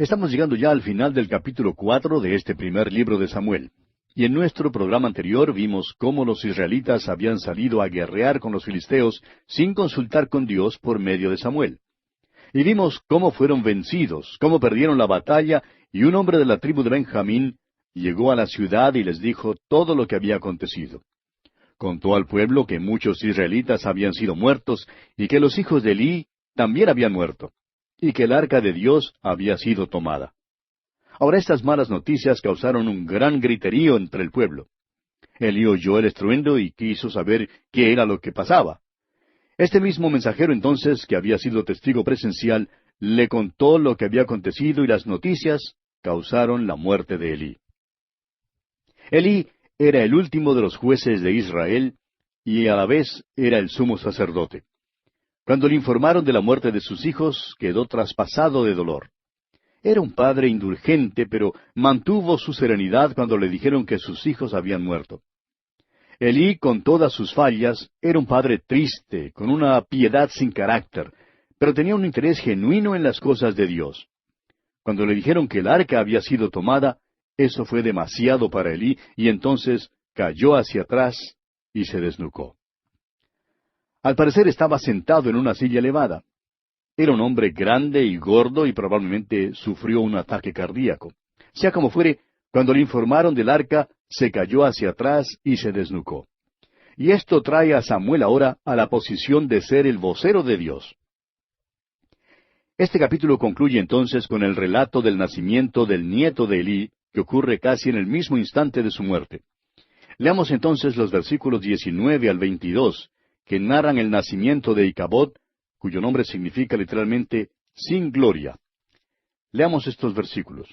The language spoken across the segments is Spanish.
Estamos llegando ya al final del capítulo 4 de este primer libro de Samuel. Y en nuestro programa anterior vimos cómo los israelitas habían salido a guerrear con los filisteos sin consultar con Dios por medio de Samuel. Y vimos cómo fueron vencidos, cómo perdieron la batalla, y un hombre de la tribu de Benjamín llegó a la ciudad y les dijo todo lo que había acontecido. Contó al pueblo que muchos israelitas habían sido muertos y que los hijos de Elí también habían muerto, y que el arca de Dios había sido tomada. Ahora estas malas noticias causaron un gran griterío entre el pueblo. Elí oyó el estruendo y quiso saber qué era lo que pasaba. Este mismo mensajero entonces, que había sido testigo presencial, le contó lo que había acontecido y las noticias causaron la muerte de Elí. Elí era el último de los jueces de Israel y a la vez era el sumo sacerdote. Cuando le informaron de la muerte de sus hijos, quedó traspasado de dolor. Era un padre indulgente, pero mantuvo su serenidad cuando le dijeron que sus hijos habían muerto. Elí, con todas sus fallas, era un padre triste, con una piedad sin carácter, pero tenía un interés genuino en las cosas de Dios. Cuando le dijeron que el arca había sido tomada, eso fue demasiado para Elí, y entonces cayó hacia atrás y se desnucó. Al parecer estaba sentado en una silla elevada. Era un hombre grande y gordo y probablemente sufrió un ataque cardíaco. Sea como fuere, cuando le informaron del arca, se cayó hacia atrás y se desnucó. Y esto trae a Samuel ahora a la posición de ser el vocero de Dios. Este capítulo concluye entonces con el relato del nacimiento del nieto de Elí, que ocurre casi en el mismo instante de su muerte. Leamos entonces los versículos 19 al 22, que narran el nacimiento de Icabod, cuyo nombre significa literalmente sin gloria. Leamos estos versículos.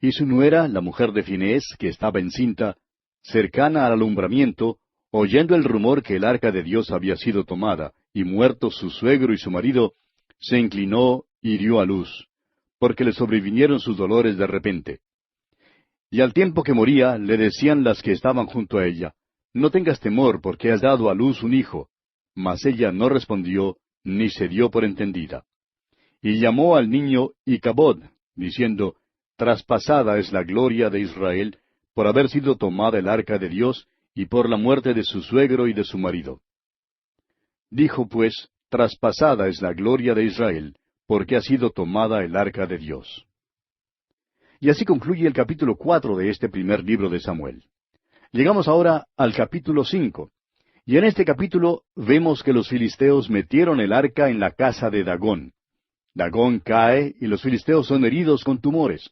Y su nuera, la mujer de Finés, que estaba encinta, cercana al alumbramiento, oyendo el rumor que el arca de Dios había sido tomada, y muertos su suegro y su marido, se inclinó y dio a luz, porque le sobrevinieron sus dolores de repente. Y al tiempo que moría, le decían las que estaban junto a ella, no tengas temor, porque has dado a luz un hijo. Mas ella no respondió, ni se dio por entendida. Y llamó al niño Icabod, diciendo, traspasada es la gloria de Israel, por haber sido tomada el arca de Dios, y por la muerte de su suegro y de su marido. Dijo pues, traspasada es la gloria de Israel, porque ha sido tomada el arca de Dios. Y así concluye el capítulo 4 de este primer libro de Samuel. Llegamos ahora al capítulo 5. Y en este capítulo vemos que los filisteos metieron el arca en la casa de Dagón. Dagón cae y los filisteos son heridos con tumores.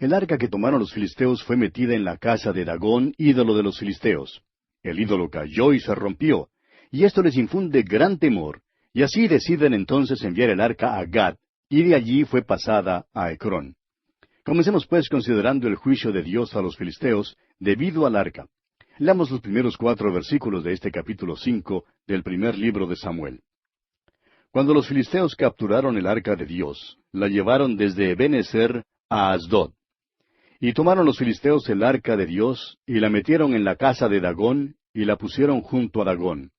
El arca que tomaron los filisteos fue metida en la casa de Dagón, ídolo de los filisteos. El ídolo cayó y se rompió, y esto les infunde gran temor, y así deciden entonces enviar el arca a Gat, y de allí fue pasada a Ecrón. Comencemos pues considerando el juicio de Dios a los filisteos debido al arca. Leamos los primeros 4 versículos de este capítulo 5 del primer libro de Samuel. Cuando los filisteos capturaron el arca de Dios, la llevaron desde Ebenezer a Asdod. Y tomaron los filisteos el arca de Dios, y la metieron en la casa de Dagón, y la pusieron junto a Dagón.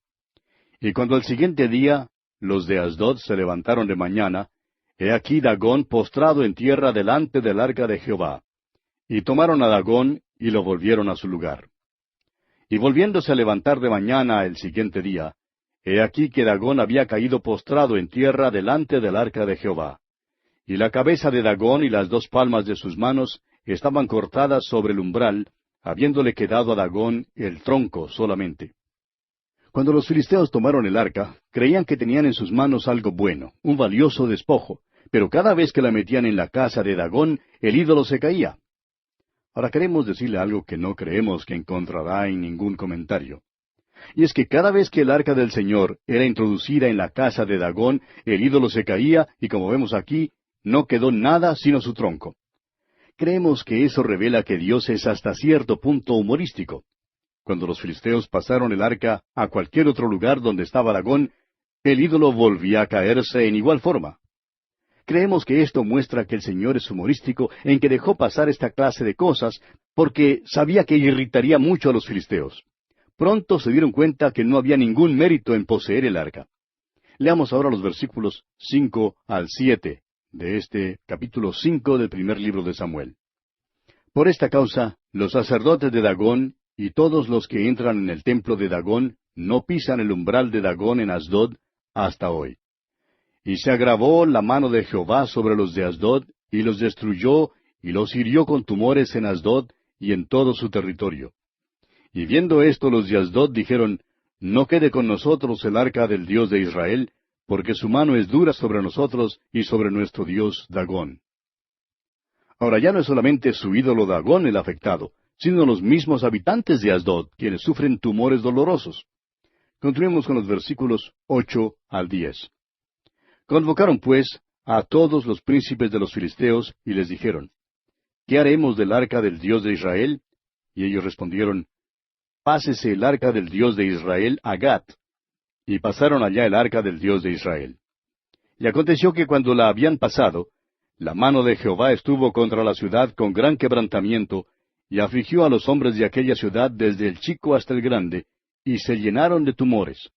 Y cuando al siguiente día los de Asdod se levantaron de mañana, he aquí Dagón postrado en tierra delante del arca de Jehová. Y tomaron a Dagón, y lo volvieron a su lugar. Y volviéndose a levantar de mañana el siguiente día, he aquí que Dagón había caído postrado en tierra delante del arca de Jehová. Y la cabeza de Dagón y las 2 palmas de sus manos estaban cortadas sobre el umbral, habiéndole quedado a Dagón el tronco solamente. Cuando los filisteos tomaron el arca, creían que tenían en sus manos algo bueno, un valioso despojo, pero cada vez que la metían en la casa de Dagón, el ídolo se caía. Ahora queremos decirle algo que no creemos que encontrará en ningún comentario. Y es que cada vez que el arca del Señor era introducida en la casa de Dagón, el ídolo se caía, y como vemos aquí, no quedó nada sino su tronco. Creemos que eso revela que Dios es hasta cierto punto humorístico. Cuando los filisteos pasaron el arca a cualquier otro lugar donde estaba Dagón, el ídolo volvía a caerse en igual forma. Creemos que esto muestra que el Señor es humorístico en que dejó pasar esta clase de cosas porque sabía que irritaría mucho a los filisteos. Pronto se dieron cuenta que no había ningún mérito en poseer el arca. Leamos ahora los versículos 5 al 7 de este capítulo 5 del primer libro de Samuel. Por esta causa, los sacerdotes de Dagón y todos los que entran en el templo de Dagón no pisan el umbral de Dagón en Asdod hasta hoy. Y se agravó la mano de Jehová sobre los de Asdod, y los destruyó, y los hirió con tumores en Asdod y en todo su territorio. Y viendo esto los de Asdod dijeron, no quede con nosotros el arca del Dios de Israel, porque su mano es dura sobre nosotros y sobre nuestro Dios Dagón. Ahora ya no es solamente su ídolo Dagón el afectado, sino los mismos habitantes de Asdod, quienes sufren tumores dolorosos. Continuemos con los versículos 8 al 10. Convocaron, pues, a todos los príncipes de los filisteos, y les dijeron, ¿qué haremos del arca del Dios de Israel? Y ellos respondieron, pásese el arca del Dios de Israel a Gat. Y pasaron allá el arca del Dios de Israel. Y aconteció que cuando la habían pasado, la mano de Jehová estuvo contra la ciudad con gran quebrantamiento, y afligió a los hombres de aquella ciudad desde el chico hasta el grande, y se llenaron de tumores.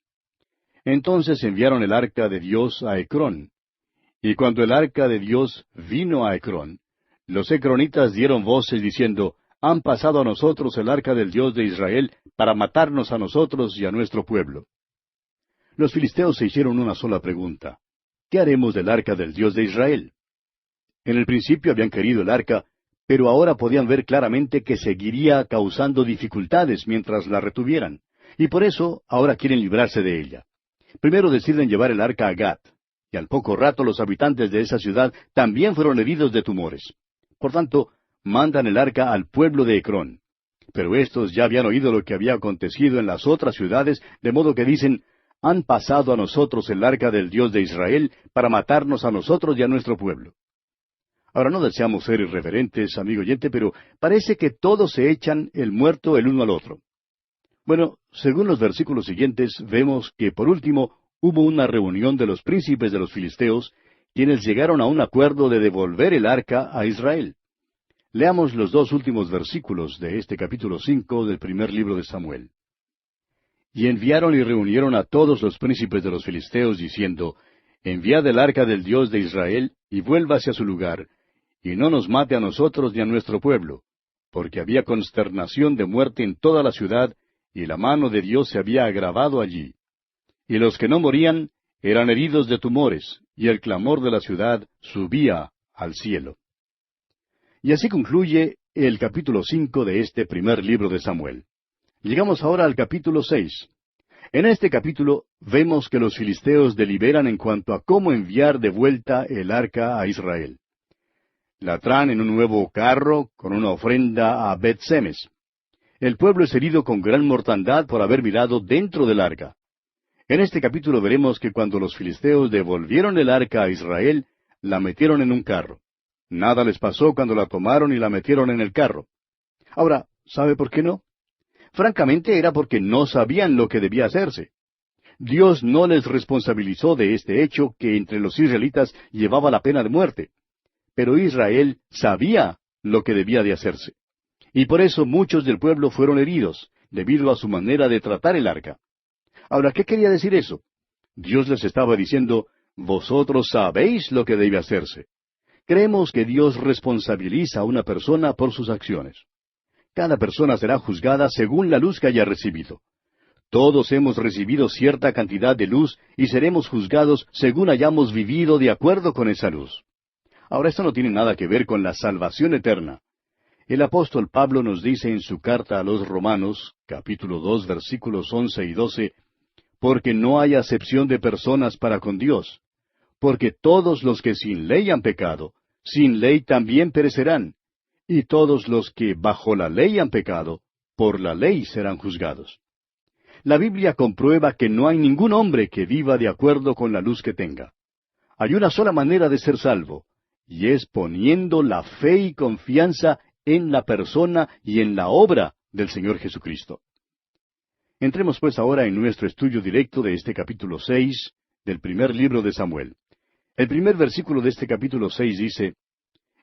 Entonces enviaron el arca de Dios a Ecrón. Y cuando el arca de Dios vino a Ecrón, los ecronitas dieron voces diciendo, han pasado a nosotros el arca del Dios de Israel para matarnos a nosotros y a nuestro pueblo. Los filisteos se hicieron una sola pregunta. ¿Qué haremos del arca del Dios de Israel? En el principio habían querido el arca, pero ahora podían ver claramente que seguiría causando dificultades mientras la retuvieran, y por eso ahora quieren librarse de ella. Primero deciden llevar el arca a Gat, y al poco rato los habitantes de esa ciudad también fueron heridos de tumores. Por tanto, mandan el arca al pueblo de Ecrón. Pero estos ya habían oído lo que había acontecido en las otras ciudades, de modo que dicen, han pasado a nosotros el arca del Dios de Israel para matarnos a nosotros y a nuestro pueblo. Ahora no deseamos ser irreverentes, amigo oyente, pero parece que todos se echan el muerto el uno al otro. Bueno, según los versículos siguientes, vemos que por último hubo una reunión de los príncipes de los filisteos, quienes llegaron a un acuerdo de devolver el arca a Israel. Leamos los dos últimos versículos de este capítulo 5 del primer libro de Samuel. Y enviaron y reunieron a todos los príncipes de los filisteos, diciendo, enviad el arca del Dios de Israel, y vuélvase a su lugar, y no nos mate a nosotros ni a nuestro pueblo, porque había consternación de muerte en toda la ciudad, y la mano de Dios se había agravado allí. Y los que no morían eran heridos de tumores, y el clamor de la ciudad subía al cielo. Y así concluye el capítulo 5 de este primer libro de Samuel. Llegamos ahora al capítulo 6. En este capítulo vemos que los filisteos deliberan en cuanto a cómo enviar de vuelta el arca a Israel. La traen en un nuevo carro con una ofrenda a Bet-Semes. El pueblo es herido con gran mortandad por haber mirado dentro del arca. En este capítulo veremos que cuando los filisteos devolvieron el arca a Israel, la metieron en un carro. Nada les pasó cuando la tomaron y la metieron en el carro. Ahora, ¿sabe por qué no? Francamente era porque no sabían lo que debía hacerse. Dios no les responsabilizó de este hecho que entre los israelitas llevaba la pena de muerte. Pero Israel sabía lo que debía de hacerse. Y por eso muchos del pueblo fueron heridos, debido a su manera de tratar el arca. Ahora, ¿qué quería decir eso? Dios les estaba diciendo, vosotros sabéis lo que debe hacerse. Creemos que Dios responsabiliza a una persona por sus acciones. Cada persona será juzgada según la luz que haya recibido. Todos hemos recibido cierta cantidad de luz y seremos juzgados según hayamos vivido de acuerdo con esa luz. Ahora, esto no tiene nada que ver con la salvación eterna. El apóstol Pablo nos dice en su carta a los Romanos, capítulo 2, versículos 11 y 12, porque no hay acepción de personas para con Dios, porque todos los que sin ley han pecado, sin ley también perecerán, y todos los que bajo la ley han pecado, por la ley serán juzgados. La Biblia comprueba que no hay ningún hombre que viva de acuerdo con la luz que tenga. Hay una sola manera de ser salvo, y es poniendo la fe y confianza en la persona y en la obra del Señor Jesucristo. Entremos pues ahora en nuestro estudio directo de este capítulo 6 del primer libro de Samuel. El primer versículo de este capítulo 6 dice,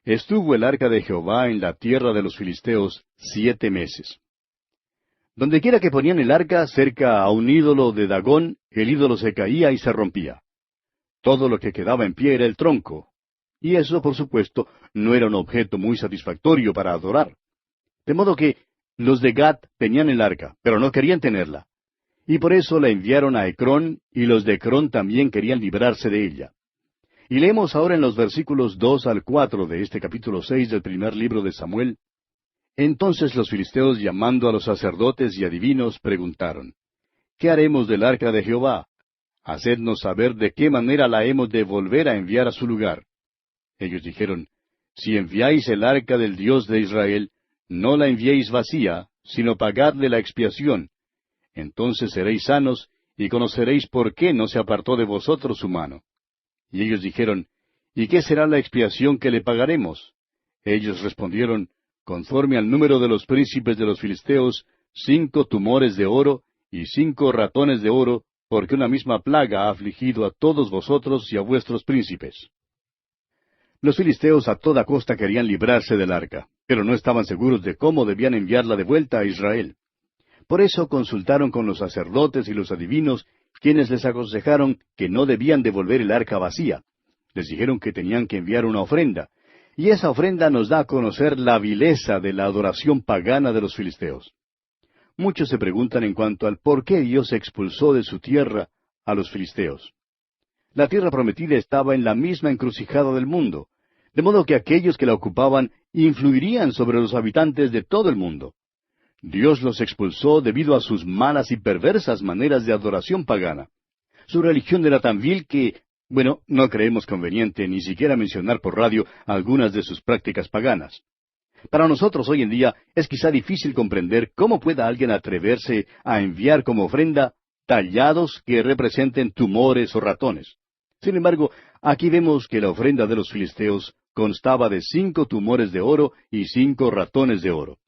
estuvo el arca de Jehová en la tierra de los filisteos 7 meses. Dondequiera que ponían el arca cerca a un ídolo de Dagón, el ídolo se caía y se rompía. Todo lo que quedaba en pie era el tronco. y eso, por supuesto, no era un objeto muy satisfactorio para adorar. De modo que los de Gat tenían el arca, pero no querían tenerla. Y por eso la enviaron a Ecrón, y los de Ecrón también querían librarse de ella. Y leemos ahora en los versículos 2 al 4 de este capítulo 6 del primer libro de Samuel. Entonces los filisteos, llamando a los sacerdotes y adivinos, preguntaron, ¿qué haremos del arca de Jehová? Hacednos saber de qué manera la hemos de volver a enviar a su lugar. Ellos dijeron, si enviáis el arca del Dios de Israel, no la enviéis vacía, sino pagadle la expiación. Entonces seréis sanos, y conoceréis por qué no se apartó de vosotros su mano. Y ellos dijeron, ¿y qué será la expiación que le pagaremos? Ellos respondieron, conforme al número de los príncipes de los filisteos, 5 tumores de oro y 5 ratones de oro, porque una misma plaga ha afligido a todos vosotros y a vuestros príncipes. Los filisteos a toda costa querían librarse del arca, pero no estaban seguros de cómo debían enviarla de vuelta a Israel. Por eso consultaron con los sacerdotes y los adivinos, quienes les aconsejaron que no debían devolver el arca vacía. Les dijeron que tenían que enviar una ofrenda, y esa ofrenda nos da a conocer la vileza de la adoración pagana de los filisteos. Muchos se preguntan en cuanto al por qué Dios expulsó de su tierra a los filisteos. La tierra prometida estaba en la misma encrucijada del mundo, de modo que aquellos que la ocupaban influirían sobre los habitantes de todo el mundo. Dios los expulsó debido a sus malas y perversas maneras de adoración pagana. Su religión era tan vil que, no creemos conveniente ni siquiera mencionar por radio algunas de sus prácticas paganas. Para nosotros hoy en día es quizá difícil comprender cómo pueda alguien atreverse a enviar como ofrenda tallados que representen tumores o ratones. Sin embargo, aquí vemos que la ofrenda de los filisteos constaba de 5 tumores de oro y 5 ratones de oro.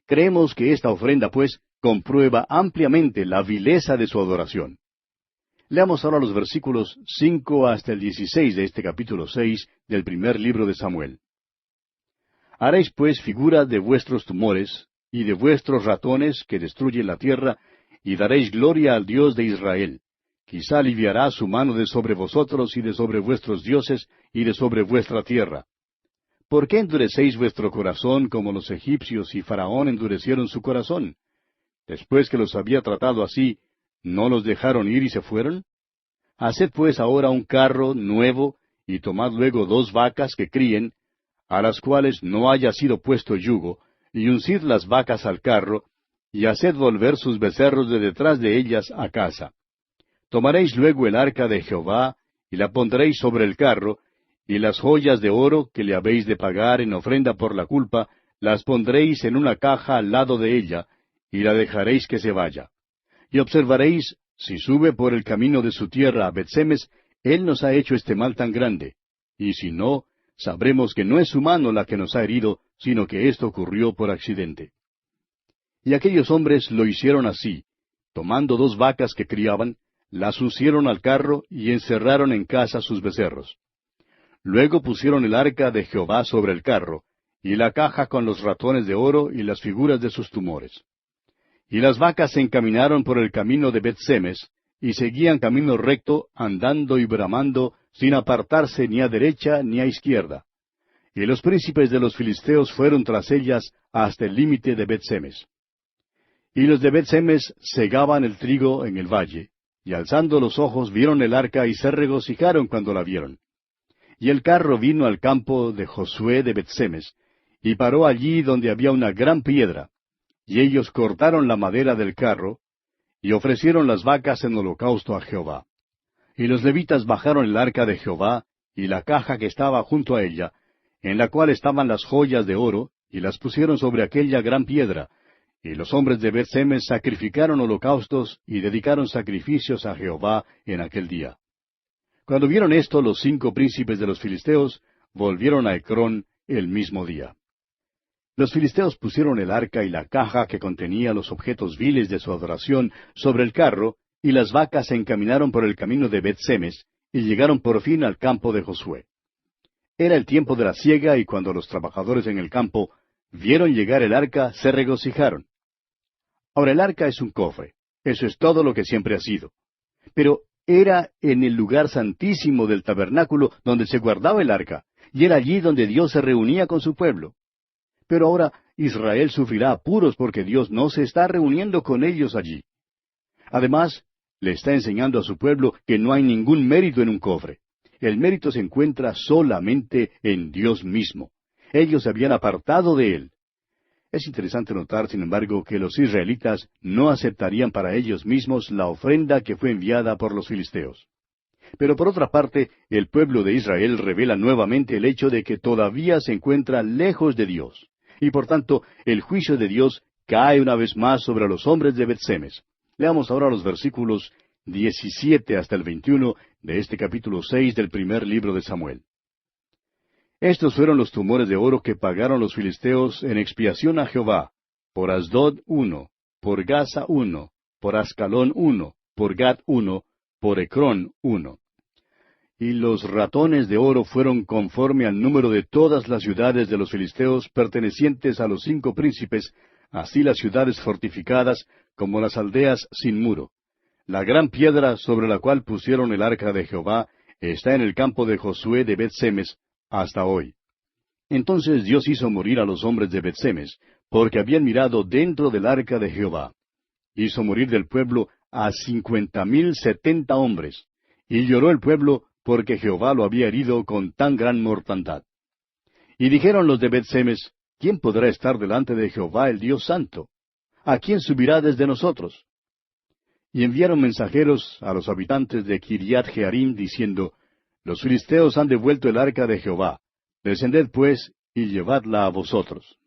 Creemos que esta ofrenda, pues, comprueba ampliamente la vileza de su adoración. Leamos ahora los versículos 5 hasta el 16 de este capítulo 6 del primer libro de Samuel. Haréis pues figura de vuestros tumores y de vuestros ratones que destruyen la tierra, y daréis gloria al Dios de Israel. Quizá aliviará su mano de sobre vosotros y de sobre vuestros dioses y de sobre vuestra tierra. ¿Por qué endurecéis vuestro corazón como los egipcios y Faraón endurecieron su corazón? Después que los había tratado así, ¿no los dejaron ir y se fueron? Haced pues ahora un carro nuevo, y tomad luego 2 vacas que críen, a las cuales no haya sido puesto yugo, y uncid las vacas al carro, y haced volver sus becerros de detrás de ellas a casa. Tomaréis luego el arca de Jehová, y la pondréis sobre el carro, y las joyas de oro que le habéis de pagar en ofrenda por la culpa, las pondréis en una caja al lado de ella, y la dejaréis que se vaya. Y observaréis, si sube por el camino de su tierra a Bet-Semes, él nos ha hecho este mal tan grande, y si no, sabremos que no es su mano la que nos ha herido, sino que esto ocurrió por accidente. Y aquellos hombres lo hicieron así, tomando 2 vacas que criaban, las uncieron al carro y encerraron en casa sus becerros. Luego pusieron el arca de Jehová sobre el carro, y la caja con los ratones de oro y las figuras de sus tumores. Y las vacas se encaminaron por el camino de Bet-Semes, y seguían camino recto, andando y bramando, sin apartarse ni a derecha ni a izquierda. Y los príncipes de los filisteos fueron tras ellas hasta el límite de Bet-Semes. Y los de Bet-Semes segaban el trigo en el valle, y alzando los ojos vieron el arca y se regocijaron cuando la vieron. Y el carro vino al campo de Josué de Bet-Semes, y paró allí donde había una gran piedra. Y ellos cortaron la madera del carro, y ofrecieron las vacas en holocausto a Jehová. Y los levitas bajaron el arca de Jehová, y la caja que estaba junto a ella, en la cual estaban las joyas de oro, y las pusieron sobre aquella gran piedra. Y los hombres de Bet-Semes sacrificaron holocaustos, y dedicaron sacrificios a Jehová en aquel día. Cuando vieron esto, los 5 príncipes de los filisteos volvieron a Ecrón el mismo día. Los filisteos pusieron el arca y la caja que contenía los objetos viles de su adoración sobre el carro, y las vacas se encaminaron por el camino de Bet-Semes, y llegaron por fin al campo de Josué. Era el tiempo de la siega, y cuando los trabajadores en el campo vieron llegar el arca, se regocijaron. Ahora el arca es un cofre, eso es todo lo que siempre ha sido. Pero era en el lugar santísimo del tabernáculo donde se guardaba el arca, y era allí donde Dios se reunía con su pueblo. Pero ahora Israel sufrirá apuros porque Dios no se está reuniendo con ellos allí. Además, le está enseñando a su pueblo que no hay ningún mérito en un cofre. El mérito se encuentra solamente en Dios mismo. Ellos se habían apartado de Él. Es interesante notar, sin embargo, que los israelitas no aceptarían para ellos mismos la ofrenda que fue enviada por los filisteos. Pero por otra parte, el pueblo de Israel revela nuevamente el hecho de que todavía se encuentra lejos de Dios. Y por tanto, el juicio de Dios cae una vez más sobre los hombres de Bet-Semes. Leamos ahora los versículos 17 hasta el 21 de este capítulo 6 del primer libro de Samuel. Estos fueron los tumores de oro que pagaron los filisteos en expiación a Jehová: por Asdod 1, por Gaza 1, por Ascalón 1, por Gat 1, por Ecrón 1. Y los ratones de oro fueron conforme al número de todas las ciudades de los filisteos pertenecientes a los 5 príncipes, así las ciudades fortificadas como las aldeas sin muro. La gran piedra sobre la cual pusieron el arca de Jehová está en el campo de Josué de Bet-Semes hasta hoy. Entonces Dios hizo morir a los hombres de Bet-Semes, porque habían mirado dentro del arca de Jehová. Hizo morir del pueblo a 50,070 hombres, y lloró el pueblo porque Jehová lo había herido con tan gran mortandad. Y dijeron los de Bet-Semes: ¿Quién podrá estar delante de Jehová el Dios Santo? ¿A quién subirá desde nosotros? Y enviaron mensajeros a los habitantes de Kiriat Jearim, diciendo: Los filisteos han devuelto el arca de Jehová. Descended pues, y llevadla a vosotros.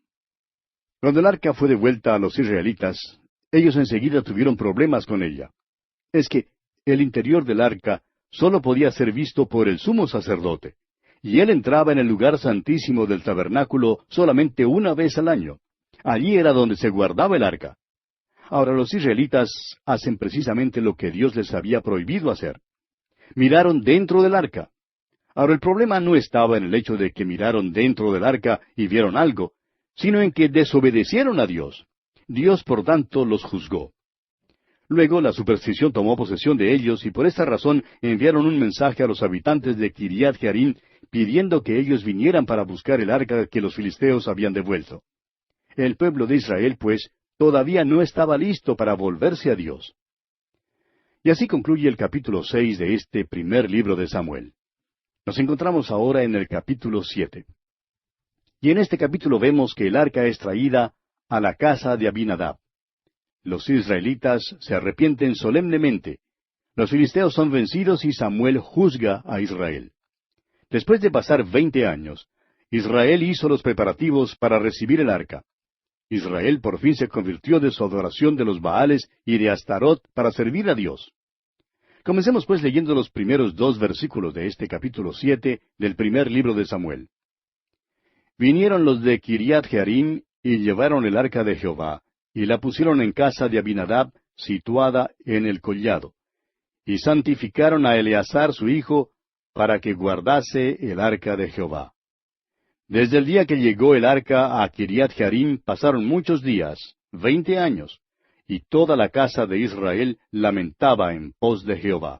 Cuando el arca fue devuelta a los israelitas, ellos enseguida tuvieron problemas con ella. Es que el interior del arca sólo podía ser visto por el sumo sacerdote, y él entraba en el lugar santísimo del tabernáculo solamente una vez al año. Allí era donde se guardaba el arca. Ahora los israelitas hacen precisamente lo que Dios les había prohibido hacer. Miraron dentro del arca. Ahora el problema no estaba en el hecho de que miraron dentro del arca y vieron algo, sino en que desobedecieron a Dios. Dios, por tanto, los juzgó. Luego la superstición tomó posesión de ellos y por esta razón enviaron un mensaje a los habitantes de Kiriat Jearim pidiendo que ellos vinieran para buscar el arca que los filisteos habían devuelto. El pueblo de Israel, pues, todavía no estaba listo para volverse a Dios. Y así concluye el capítulo 6 de este primer libro de Samuel. Nos encontramos ahora en el capítulo 7. Y en este capítulo vemos que el arca es traída a la casa de Abinadab. Los israelitas se arrepienten solemnemente. Los filisteos son vencidos y Samuel juzga a Israel. Después de pasar 20 años, Israel hizo los preparativos para recibir el arca. Israel por fin se convirtió de su adoración de los Baales y de Astarot para servir a Dios. Comencemos pues leyendo los primeros 2 versículos de este capítulo 7 del primer libro de Samuel. Vinieron los de Kiriat Jearim y llevaron el arca de Jehová, y la pusieron en casa de Abinadab, situada en el collado. Y santificaron a Eleazar su hijo, para que guardase el arca de Jehová. Desde el día que llegó el arca a Kiriat Jearim pasaron muchos días, 20 años, y toda la casa de Israel lamentaba en pos de Jehová.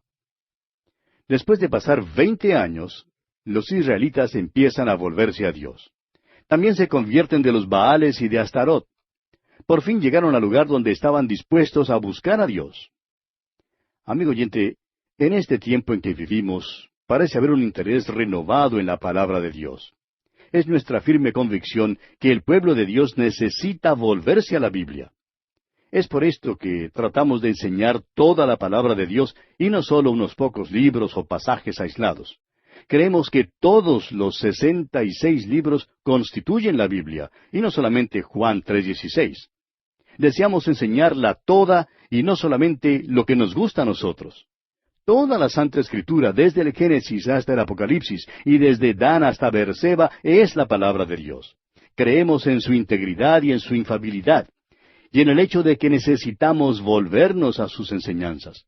Después de pasar 20 años, los israelitas empiezan a volverse a Dios. También se convierten de los Baales y de Astarot. Por fin llegaron al lugar donde estaban dispuestos a buscar a Dios. Amigo oyente, en este tiempo en que vivimos, parece haber un interés renovado en la palabra de Dios. Es nuestra firme convicción que el pueblo de Dios necesita volverse a la Biblia. Es por esto que tratamos de enseñar toda la palabra de Dios y no solo unos pocos libros o pasajes aislados. Creemos que todos los 66 libros constituyen la Biblia, y no solamente Juan 3:16. Deseamos enseñarla toda y no solamente lo que nos gusta a nosotros. Toda la Santa Escritura, desde el Génesis hasta el Apocalipsis, y desde Dan hasta Beerseba, es la palabra de Dios. Creemos en su integridad y en su infalibilidad, y en el hecho de que necesitamos volvernos a sus enseñanzas.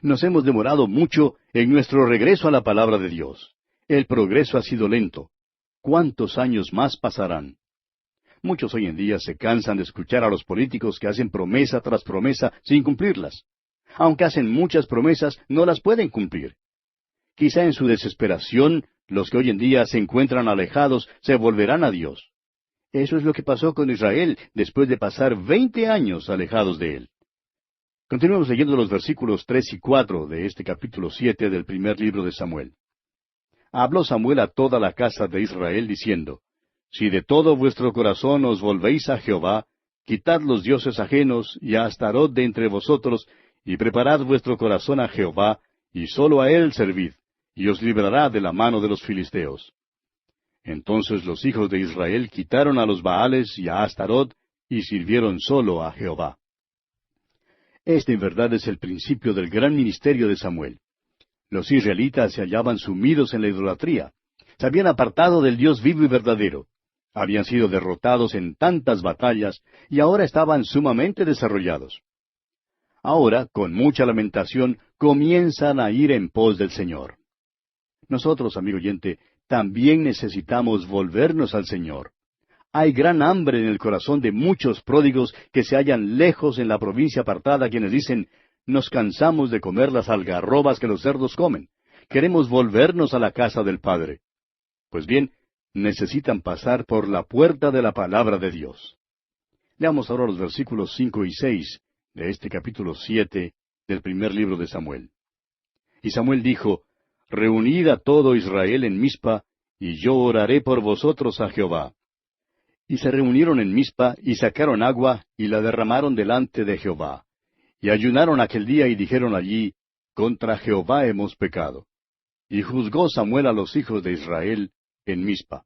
Nos hemos demorado mucho en nuestro regreso a la palabra de Dios. El progreso ha sido lento. ¿Cuántos años más pasarán? Muchos hoy en día se cansan de escuchar a los políticos que hacen promesa tras promesa sin cumplirlas. Aunque hacen muchas promesas, no las pueden cumplir. Quizá en su desesperación Los que hoy en día se encuentran alejados se volverán a Dios. Eso es lo que pasó con Israel después de pasar 20 años alejados de Él. Continuemos leyendo los versículos 3 y 4 de este capítulo 7 del primer libro de Samuel. Habló Samuel a toda la casa de Israel diciendo, Si de todo vuestro corazón os volvéis a Jehová, quitad los dioses ajenos y a Astarot de entre vosotros, y preparad vuestro corazón a Jehová, y sólo a Él servid, y os librará de la mano de los filisteos. Entonces los hijos de Israel quitaron a los Baales y a Astarot, y sirvieron sólo a Jehová. Este en verdad es el principio del gran ministerio de Samuel. Los israelitas se hallaban sumidos en la idolatría. Se habían apartado del Dios vivo y verdadero. Habían sido derrotados en tantas batallas y ahora estaban sumamente desarrollados. Ahora, con mucha lamentación, comienzan a ir en pos del Señor. Nosotros, amigo oyente, también necesitamos volvernos al Señor. Hay gran hambre en el corazón de muchos pródigos que se hallan lejos en la provincia apartada, quienes dicen, nos cansamos de comer las algarrobas que los cerdos comen. Queremos volvernos a la casa del Padre. Pues bien, necesitan pasar por la puerta de la palabra de Dios. Leamos ahora los versículos 5 y 6 de este capítulo 7 del primer libro de Samuel. Y Samuel dijo, Reunid a todo Israel en Mizpa, y yo oraré por vosotros a Jehová. Y se reunieron en Mizpa, y sacaron agua, y la derramaron delante de Jehová. Y ayunaron aquel día y dijeron allí, Contra Jehová hemos pecado. Y juzgó Samuel a los hijos de Israel en Mizpa.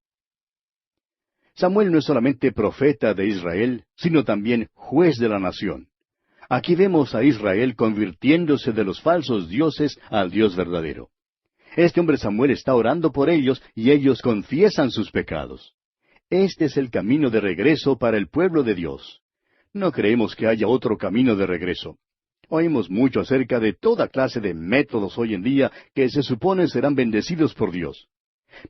Samuel no es solamente profeta de Israel, sino también juez de la nación. Aquí vemos a Israel convirtiéndose de los falsos dioses al Dios verdadero. Este hombre Samuel está orando por ellos y ellos confiesan sus pecados. Este es el camino de regreso para el pueblo de Dios. No creemos que haya otro camino de regreso. Oímos mucho acerca de toda clase de métodos hoy en día que se supone serán bendecidos por Dios.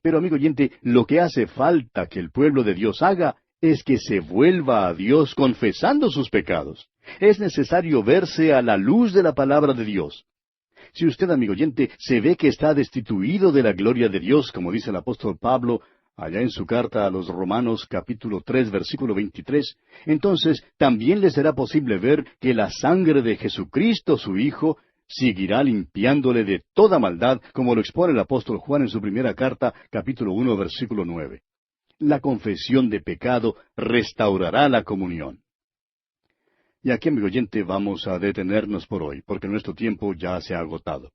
Pero, amigo oyente, lo que hace falta que el pueblo de Dios haga es que se vuelva a Dios confesando sus pecados. Es necesario verse a la luz de la palabra de Dios. Si usted, amigo oyente, se ve que está destituido de la gloria de Dios, como dice el apóstol Pablo, allá en su carta a los Romanos capítulo 3, versículo 23, entonces también le será posible ver que la sangre de Jesucristo su Hijo seguirá limpiándole de toda maldad, como lo expone el apóstol Juan en su primera carta, capítulo 1, versículo 9. La confesión de pecado restaurará la comunión. Y aquí, amigo oyente, vamos a detenernos por hoy, porque nuestro tiempo ya se ha agotado.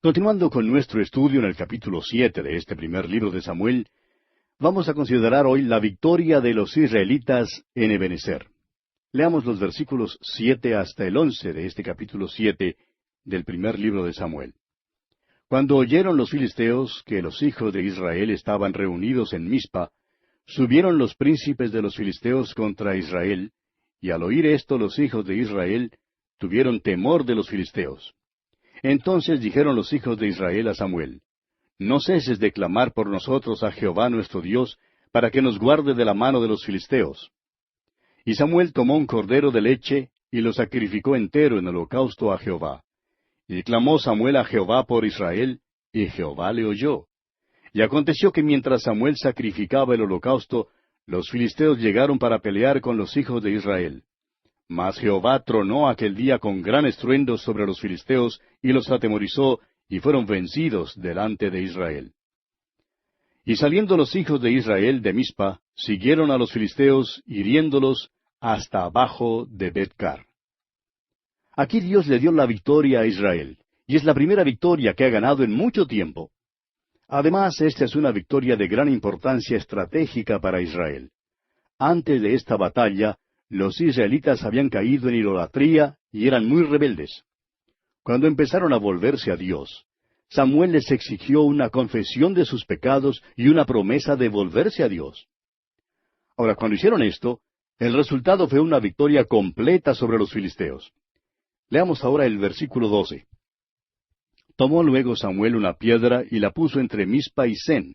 Continuando con nuestro estudio en el capítulo 7 de este primer libro de Samuel, vamos a considerar hoy la victoria de los israelitas en Ebenezer. Leamos los versículos 7 hasta el 11 de este capítulo 7 del primer libro de Samuel. Cuando oyeron los filisteos que los hijos de Israel estaban reunidos en Mizpa, subieron los príncipes de los filisteos contra Israel, y al oír esto los hijos de Israel tuvieron temor de los filisteos. Entonces dijeron los hijos de Israel a Samuel, No ceses de clamar por nosotros a Jehová nuestro Dios, para que nos guarde de la mano de los filisteos. Y Samuel tomó un cordero de leche, y lo sacrificó entero en holocausto a Jehová. Y clamó Samuel a Jehová por Israel, y Jehová le oyó. Y aconteció que mientras Samuel sacrificaba el holocausto, los filisteos llegaron para pelear con los hijos de Israel. Mas Jehová tronó aquel día con gran estruendo sobre los filisteos, y los atemorizó, y fueron vencidos delante de Israel. Y saliendo los hijos de Israel de Mizpa, siguieron a los filisteos, hiriéndolos hasta abajo de Bet-car. Aquí Dios le dio la victoria a Israel, y es la primera victoria que ha ganado en mucho tiempo. Además, esta es una victoria de gran importancia estratégica para Israel. Antes de esta batalla, los israelitas habían caído en idolatría y eran muy rebeldes. Cuando empezaron a volverse a Dios, Samuel les exigió una confesión de sus pecados y una promesa de volverse a Dios. Ahora, cuando hicieron esto, el resultado fue una victoria completa sobre los filisteos. Leamos ahora el versículo 12. Tomó luego Samuel una piedra y la puso entre Mizpa y Sen,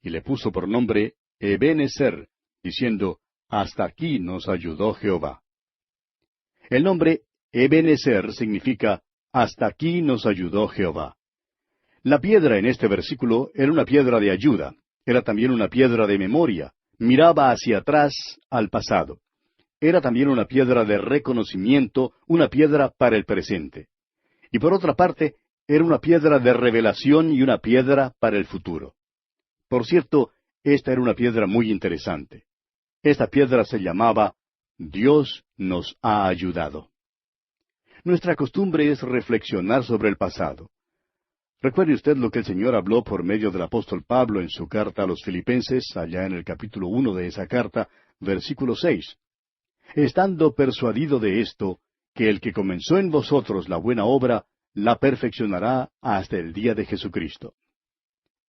y le puso por nombre Ebenezer, diciendo, Hasta aquí nos ayudó Jehová. El nombre Ebenezer significa hasta aquí nos ayudó Jehová. La piedra en este versículo era una piedra de ayuda, era también una piedra de memoria, miraba hacia atrás al pasado. Era también una piedra de reconocimiento, una piedra para el presente. Y por otra parte, era una piedra de revelación y una piedra para el futuro. Por cierto, esta era una piedra muy interesante. Esta piedra se llamaba Dios nos ha ayudado. Nuestra costumbre es reflexionar sobre el pasado. Recuerde usted lo que el Señor habló por medio del apóstol Pablo en su carta a los Filipenses, allá en el capítulo 1 de esa carta, versículo 6. Estando persuadido de esto, que el que comenzó en vosotros la buena obra, la perfeccionará hasta el día de Jesucristo.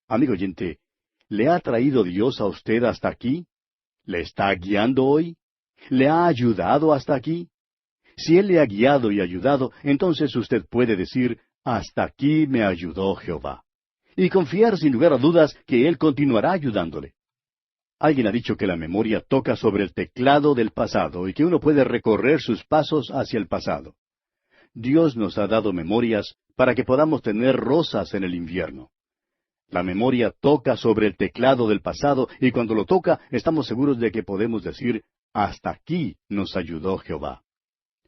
Amigo oyente, ¿le ha traído Dios a usted hasta aquí? ¿Le está guiando hoy? ¿Le ha ayudado hasta aquí? Si Él le ha guiado y ayudado, entonces usted puede decir, hasta aquí me ayudó Jehová. Y confiar sin lugar a dudas que Él continuará ayudándole. Alguien ha dicho que la memoria toca sobre el teclado del pasado y que uno puede recorrer sus pasos hacia el pasado. Dios nos ha dado memorias para que podamos tener rosas en el invierno. La memoria toca sobre el teclado del pasado y cuando lo toca estamos seguros de que podemos decir, hasta aquí nos ayudó Jehová.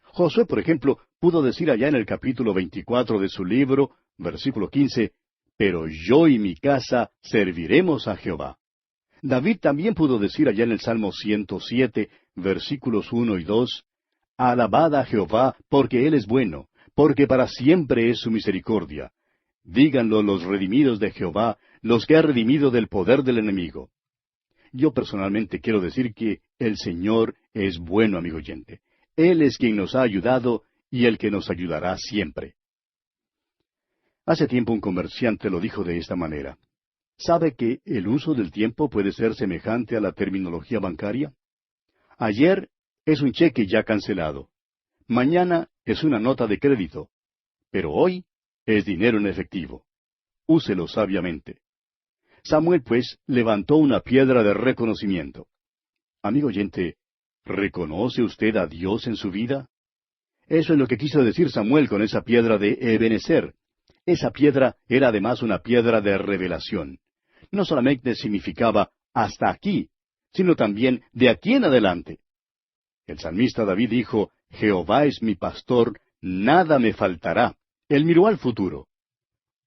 Josué, por ejemplo, pudo decir allá en el capítulo 24 de su libro, versículo 15, pero yo y mi casa serviremos a Jehová. David también pudo decir allá en el Salmo 107, versículos 1 y 2, alabad a Jehová, porque Él es bueno, porque para siempre es su misericordia. Díganlo los redimidos de Jehová, los que ha redimido del poder del enemigo. Yo personalmente quiero decir que el Señor es bueno, amigo oyente. Él es quien nos ha ayudado y el que nos ayudará siempre. Hace tiempo un comerciante lo dijo de esta manera. ¿Sabe que el uso del tiempo puede ser semejante a la terminología bancaria? Ayer es un cheque ya cancelado. Mañana es una nota de crédito. Pero hoy es dinero en efectivo. Úselo sabiamente. Samuel, pues, levantó una piedra de reconocimiento. Amigo oyente, ¿reconoce usted a Dios en su vida? Eso es lo que quiso decir Samuel con esa piedra de Ebenezer. Esa piedra era además una piedra de revelación. No solamente significaba hasta aquí, sino también de aquí en adelante. El salmista David dijo, Jehová es mi pastor, nada me faltará. Él miró al futuro.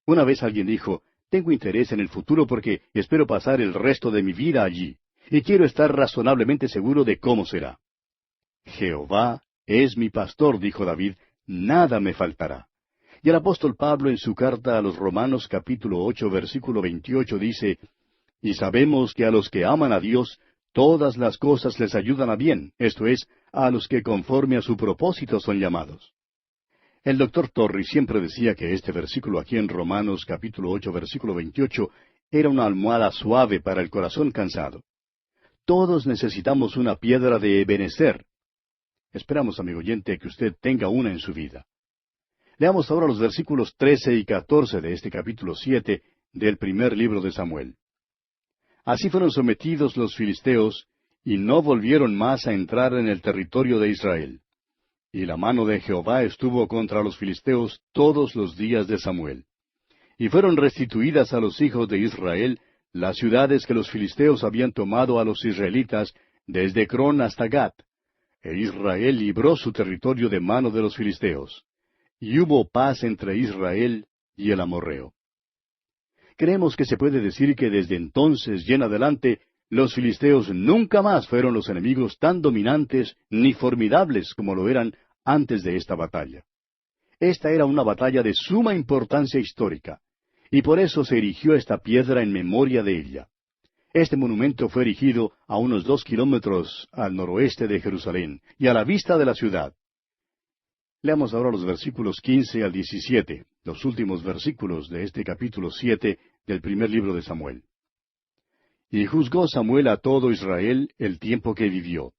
Una vez alguien dijo, tengo interés en el futuro porque espero pasar el resto de mi vida allí, y quiero estar razonablemente seguro de cómo será. Jehová es mi pastor, dijo David, nada me faltará. Y el apóstol Pablo en su carta a los Romanos capítulo 8 versículo 28 dice, y sabemos que a los que aman a Dios, todas las cosas les ayudan a bien, esto es, a los que conforme a su propósito son llamados. El doctor Torrey siempre decía que este versículo aquí en Romanos capítulo 8 versículo 28 era una almohada suave para el corazón cansado. Todos necesitamos una piedra de Ebenezer. Esperamos, amigo oyente, que usted tenga una en su vida. Leamos ahora los versículos 13 y 14 de este capítulo 7 del primer libro de Samuel. Así fueron sometidos los filisteos, y no volvieron más a entrar en el territorio de Israel. Y la mano de Jehová estuvo contra los filisteos todos los días de Samuel. Y fueron restituidas a los hijos de Israel las ciudades que los filisteos habían tomado a los israelitas, desde Crón hasta Gat. E Israel libró su territorio de mano de los filisteos. Y hubo paz entre Israel y el amorreo. Creemos que se puede decir que desde entonces y en adelante, los filisteos nunca más fueron los enemigos tan dominantes ni formidables como lo eran antes de esta batalla. Esta era una batalla de suma importancia histórica, y por eso se erigió esta piedra en memoria de ella. Este monumento fue erigido a unos 2 kilómetros al noroeste de Jerusalén y a la vista de la ciudad. Leamos ahora los versículos 15 al 17, los últimos versículos de este capítulo 7 del primer libro de Samuel. Y juzgó Samuel a todo Israel el tiempo que vivió.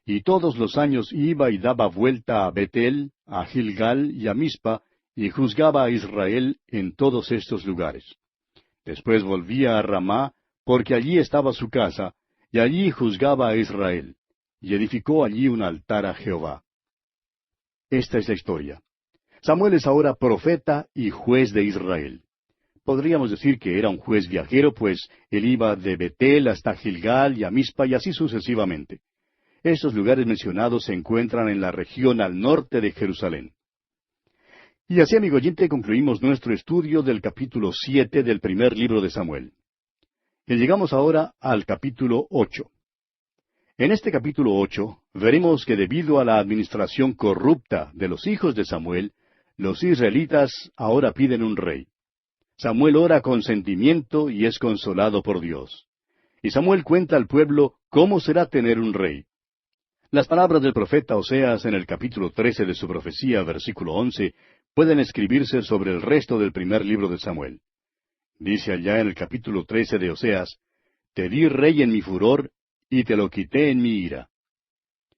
Y todos los años iba y daba vuelta a Betel, a Gilgal y a Mizpa, y juzgaba a Israel en todos estos lugares. Después volvía a Ramá, porque allí estaba su casa, y allí juzgaba a Israel, y edificó allí un altar a Jehová. Esta es la historia. Samuel es ahora profeta y juez de Israel. Podríamos decir que era un juez viajero, pues él iba de Betel hasta Gilgal y a Mizpa y así sucesivamente. Estos lugares mencionados se encuentran en la región al norte de Jerusalén. Y así, amigo oyente, concluimos nuestro estudio del capítulo 7 del primer libro de Samuel. Y llegamos ahora al capítulo 8. En este capítulo 8 veremos que debido a la administración corrupta de los hijos de Samuel, los israelitas ahora piden un rey. Samuel ora con sentimiento y es consolado por Dios. Y Samuel cuenta al pueblo cómo será tener un rey. Las palabras del profeta Oseas en el capítulo 13 de su profecía, versículo 11, pueden escribirse sobre el resto del primer libro de Samuel. Dice allá en el capítulo 13 de Oseas, «Te di rey en mi furor, y te lo quité en mi ira».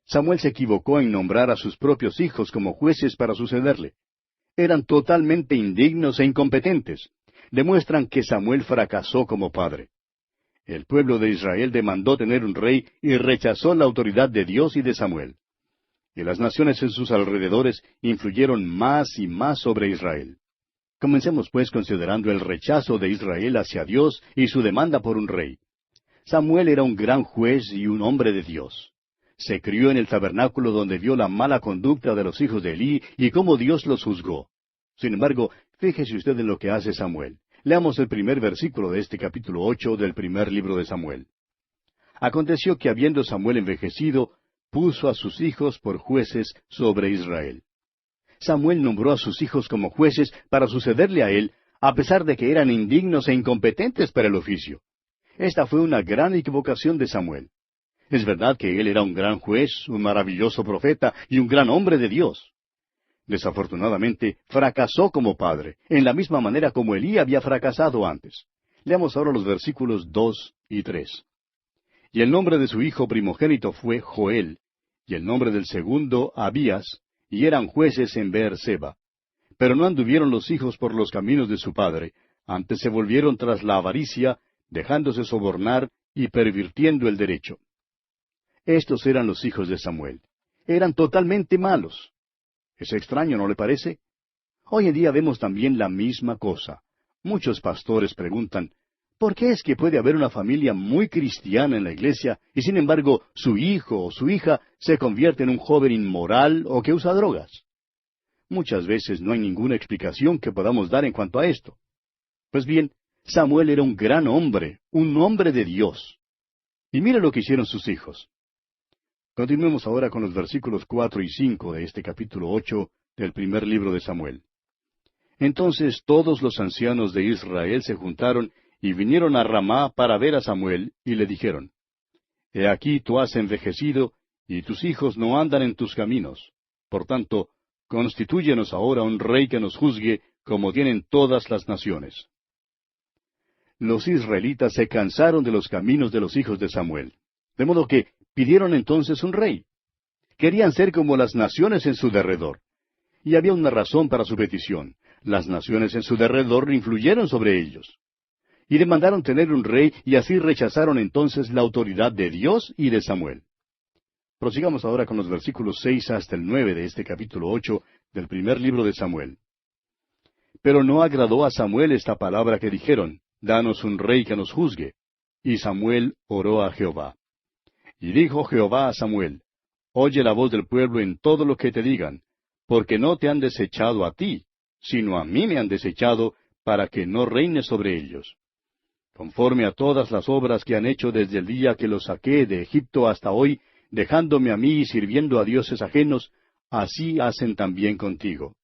Samuel se equivocó en nombrar a sus propios hijos como jueces para sucederle. Eran totalmente indignos e incompetentes. Demuestran que Samuel fracasó como padre. El pueblo de Israel demandó tener un rey y rechazó la autoridad de Dios y de Samuel. Y las naciones en sus alrededores influyeron más y más sobre Israel. Comencemos pues considerando el rechazo de Israel hacia Dios y su demanda por un rey. Samuel era un gran juez y un hombre de Dios. Se crió en el tabernáculo donde vio la mala conducta de los hijos de Elí y cómo Dios los juzgó. Sin embargo, fíjese usted en lo que hace Samuel. Leamos el primer versículo de este capítulo 8 del primer libro de Samuel. Aconteció que habiendo Samuel envejecido, puso a sus hijos por jueces sobre Israel. Samuel nombró a sus hijos como jueces para sucederle a él, a pesar de que eran indignos e incompetentes para el oficio. Esta fue una gran equivocación de Samuel. Es verdad que él era un gran juez, un maravilloso profeta y un gran hombre de Dios. Desafortunadamente, fracasó como padre, en la misma manera como Elí había fracasado antes. Leamos ahora los versículos 2 y 3. Y el nombre de su hijo primogénito fue Joel, y el nombre del segundo Abías, y eran jueces en Beer-seba. Pero no anduvieron los hijos por los caminos de su padre, antes se volvieron tras la avaricia, dejándose sobornar y pervirtiendo el derecho. Estos eran los hijos de Samuel. Eran totalmente malos. Es extraño, ¿no le parece? Hoy en día vemos también la misma cosa. Muchos pastores preguntan, ¿por qué es que puede haber una familia muy cristiana en la iglesia y sin embargo su hijo o su hija se convierte en un joven inmoral o que usa drogas? Muchas veces no hay ninguna explicación que podamos dar en cuanto a esto. Pues bien, Samuel era un gran hombre, un hombre de Dios. Y mire lo que hicieron sus hijos. Continuemos ahora con los versículos 4 y 5 de este capítulo 8 del primer libro de Samuel. Entonces todos los ancianos de Israel se juntaron y vinieron a Ramá para ver a Samuel, y le dijeron, He aquí tú has envejecido, y tus hijos no andan en tus caminos. Por tanto, constitúyenos ahora un rey que nos juzgue, como tienen todas las naciones. Los israelitas se cansaron de los caminos de los hijos de Samuel, de modo que pidieron entonces un rey. Querían ser como las naciones en su derredor. Y había una razón para su petición. Las naciones en su derredor influyeron sobre ellos. Y demandaron tener un rey, y así rechazaron entonces la autoridad de Dios y de Samuel. Prosigamos ahora con los versículos 6 hasta el 9 de este capítulo 8 del primer libro de Samuel. Pero no agradó a Samuel esta palabra que dijeron, Danos un rey que nos juzgue. Y Samuel oró a Jehová. Y dijo Jehová a Samuel, Oye la voz del pueblo en todo lo que te digan, porque no te han desechado a ti, sino a mí me han desechado, para que no reine sobre ellos. Conforme a todas las obras que han hecho desde el día que los saqué de Egipto hasta hoy, dejándome a mí y sirviendo a dioses ajenos, así hacen también contigo.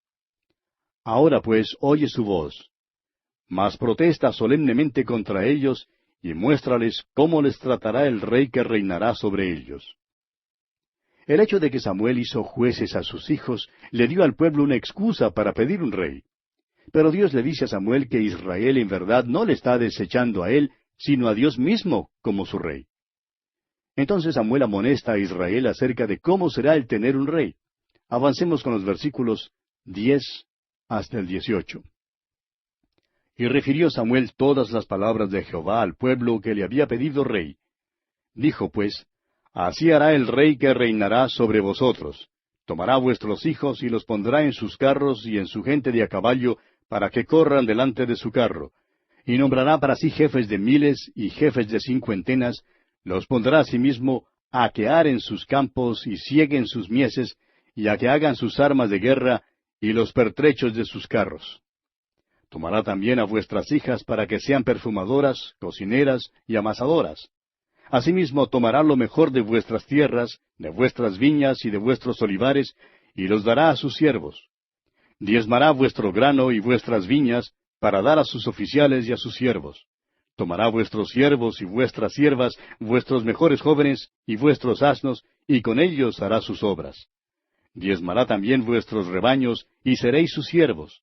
Ahora pues oye su voz, mas protesta solemnemente contra ellos, y muéstrales cómo les tratará el rey que reinará sobre ellos. El hecho de que Samuel hizo jueces a sus hijos le dio al pueblo una excusa para pedir un rey. Pero Dios le dice a Samuel que Israel en verdad no le está desechando a él, sino a Dios mismo como su rey. Entonces Samuel amonesta a Israel acerca de cómo será el tener un rey. Avancemos con los versículos 10 hasta el 18. Y refirió Samuel todas las palabras de Jehová al pueblo que le había pedido rey. Dijo pues, Así hará el rey que reinará sobre vosotros. Tomará vuestros hijos y los pondrá en sus carros y en su gente de a caballo, para que corran delante de su carro. Y nombrará para sí jefes de miles y jefes de cincuentenas, los pondrá asimismo a que aren sus campos y sieguen sus mieses, y a que hagan sus armas de guerra y los pertrechos de sus carros. Tomará también a vuestras hijas para que sean perfumadoras, cocineras y amasadoras. Asimismo tomará lo mejor de vuestras tierras, de vuestras viñas y de vuestros olivares, y los dará a sus siervos. Diezmará vuestro grano y vuestras viñas, para dar a sus oficiales y a sus siervos. Tomará vuestros siervos y vuestras siervas, vuestros mejores jóvenes y vuestros asnos, y con ellos hará sus obras. Diezmará también vuestros rebaños, y seréis sus siervos.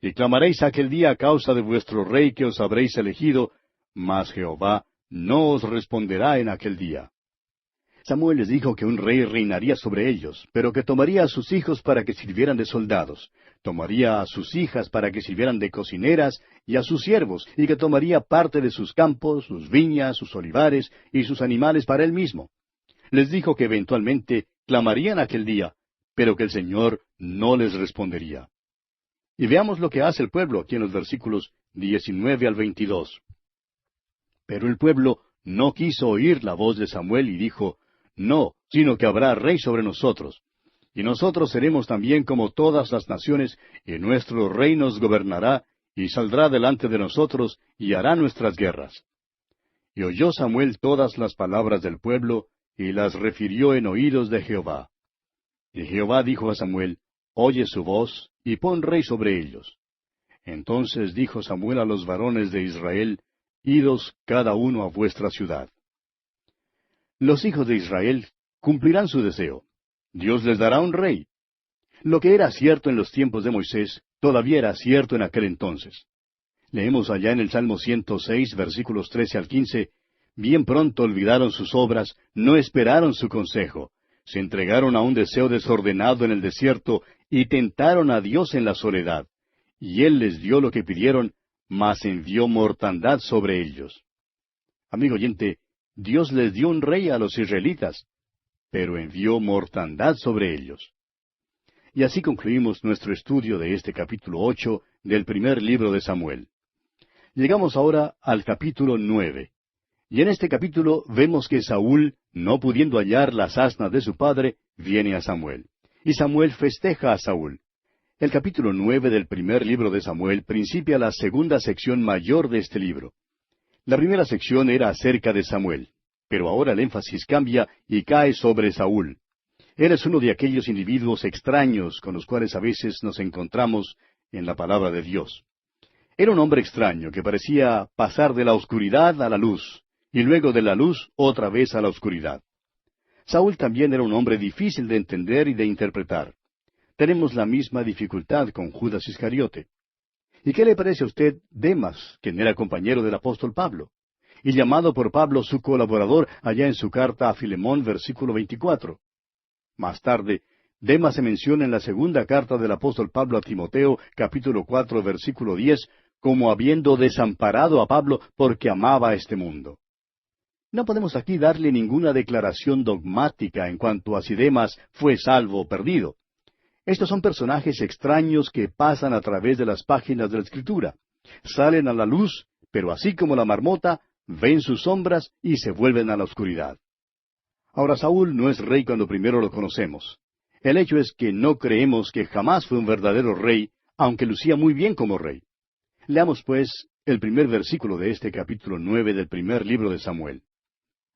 Y clamaréis aquel día a causa de vuestro rey que os habréis elegido, mas Jehová no os responderá en aquel día. Samuel les dijo que un rey reinaría sobre ellos, pero que tomaría a sus hijos para que sirvieran de soldados, tomaría a sus hijas para que sirvieran de cocineras, y a sus siervos, y que tomaría parte de sus campos, sus viñas, sus olivares y sus animales para él mismo. Les dijo que eventualmente clamarían aquel día, pero que el Señor no les respondería. Y veamos lo que hace el pueblo aquí en los versículos 19 al 22. Pero el pueblo no quiso oír la voz de Samuel y dijo, no, sino que habrá rey sobre nosotros. Y nosotros seremos también como todas las naciones, y nuestro rey nos gobernará, y saldrá delante de nosotros, y hará nuestras guerras. Y oyó Samuel todas las palabras del pueblo, y las refirió en oídos de Jehová. Y Jehová dijo a Samuel, oye su voz, y pon rey sobre ellos. Entonces dijo Samuel a los varones de Israel, idos cada uno a vuestra ciudad. Los hijos de Israel cumplirán su deseo. Dios les dará un rey. Lo que era cierto en los tiempos de Moisés, todavía era cierto en aquel entonces. Leemos allá en el Salmo 106, versículos 13 al 15, bien pronto olvidaron sus obras, no esperaron su consejo, se entregaron a un deseo desordenado en el desierto y tentaron a Dios en la soledad. Y Él les dio lo que pidieron, mas envió mortandad sobre ellos. Amigo oyente, Dios les dio un rey a los israelitas, pero envió mortandad sobre ellos. Y así concluimos nuestro estudio de este capítulo 8 del primer libro de Samuel. Llegamos ahora al capítulo 9. Y en este capítulo vemos que Saúl, no pudiendo hallar las asnas de su padre, viene a Samuel. Y Samuel festeja a Saúl. El capítulo 9 del primer libro de Samuel principia la segunda sección mayor de este libro. La primera sección era acerca de Samuel, pero ahora el énfasis cambia y cae sobre Saúl. Él es uno de aquellos individuos extraños con los cuales a veces nos encontramos en la palabra de Dios. Era un hombre extraño que parecía pasar de la oscuridad a la luz, y luego de la luz otra vez a la oscuridad. Saúl también era un hombre difícil de entender y de interpretar. Tenemos la misma dificultad con Judas Iscariote. ¿Y qué le parece a usted Demas, quien era compañero del apóstol Pablo? Y llamado por Pablo su colaborador allá en su carta a Filemón, versículo 24. Más tarde, Demas se menciona en la segunda carta del apóstol Pablo a Timoteo, capítulo 4, versículo 10, como habiendo desamparado a Pablo porque amaba a este mundo. No podemos aquí darle ninguna declaración dogmática en cuanto a si Demas fue salvo o perdido. Estos son personajes extraños que pasan a través de las páginas de la Escritura. Salen a la luz, pero así como la marmota, ven sus sombras y se vuelven a la oscuridad. Ahora, Saúl no es rey cuando primero lo conocemos. El hecho es que no creemos que jamás fue un verdadero rey, aunque lucía muy bien como rey. Leamos, pues, el primer versículo de este capítulo 9 del primer libro de Samuel.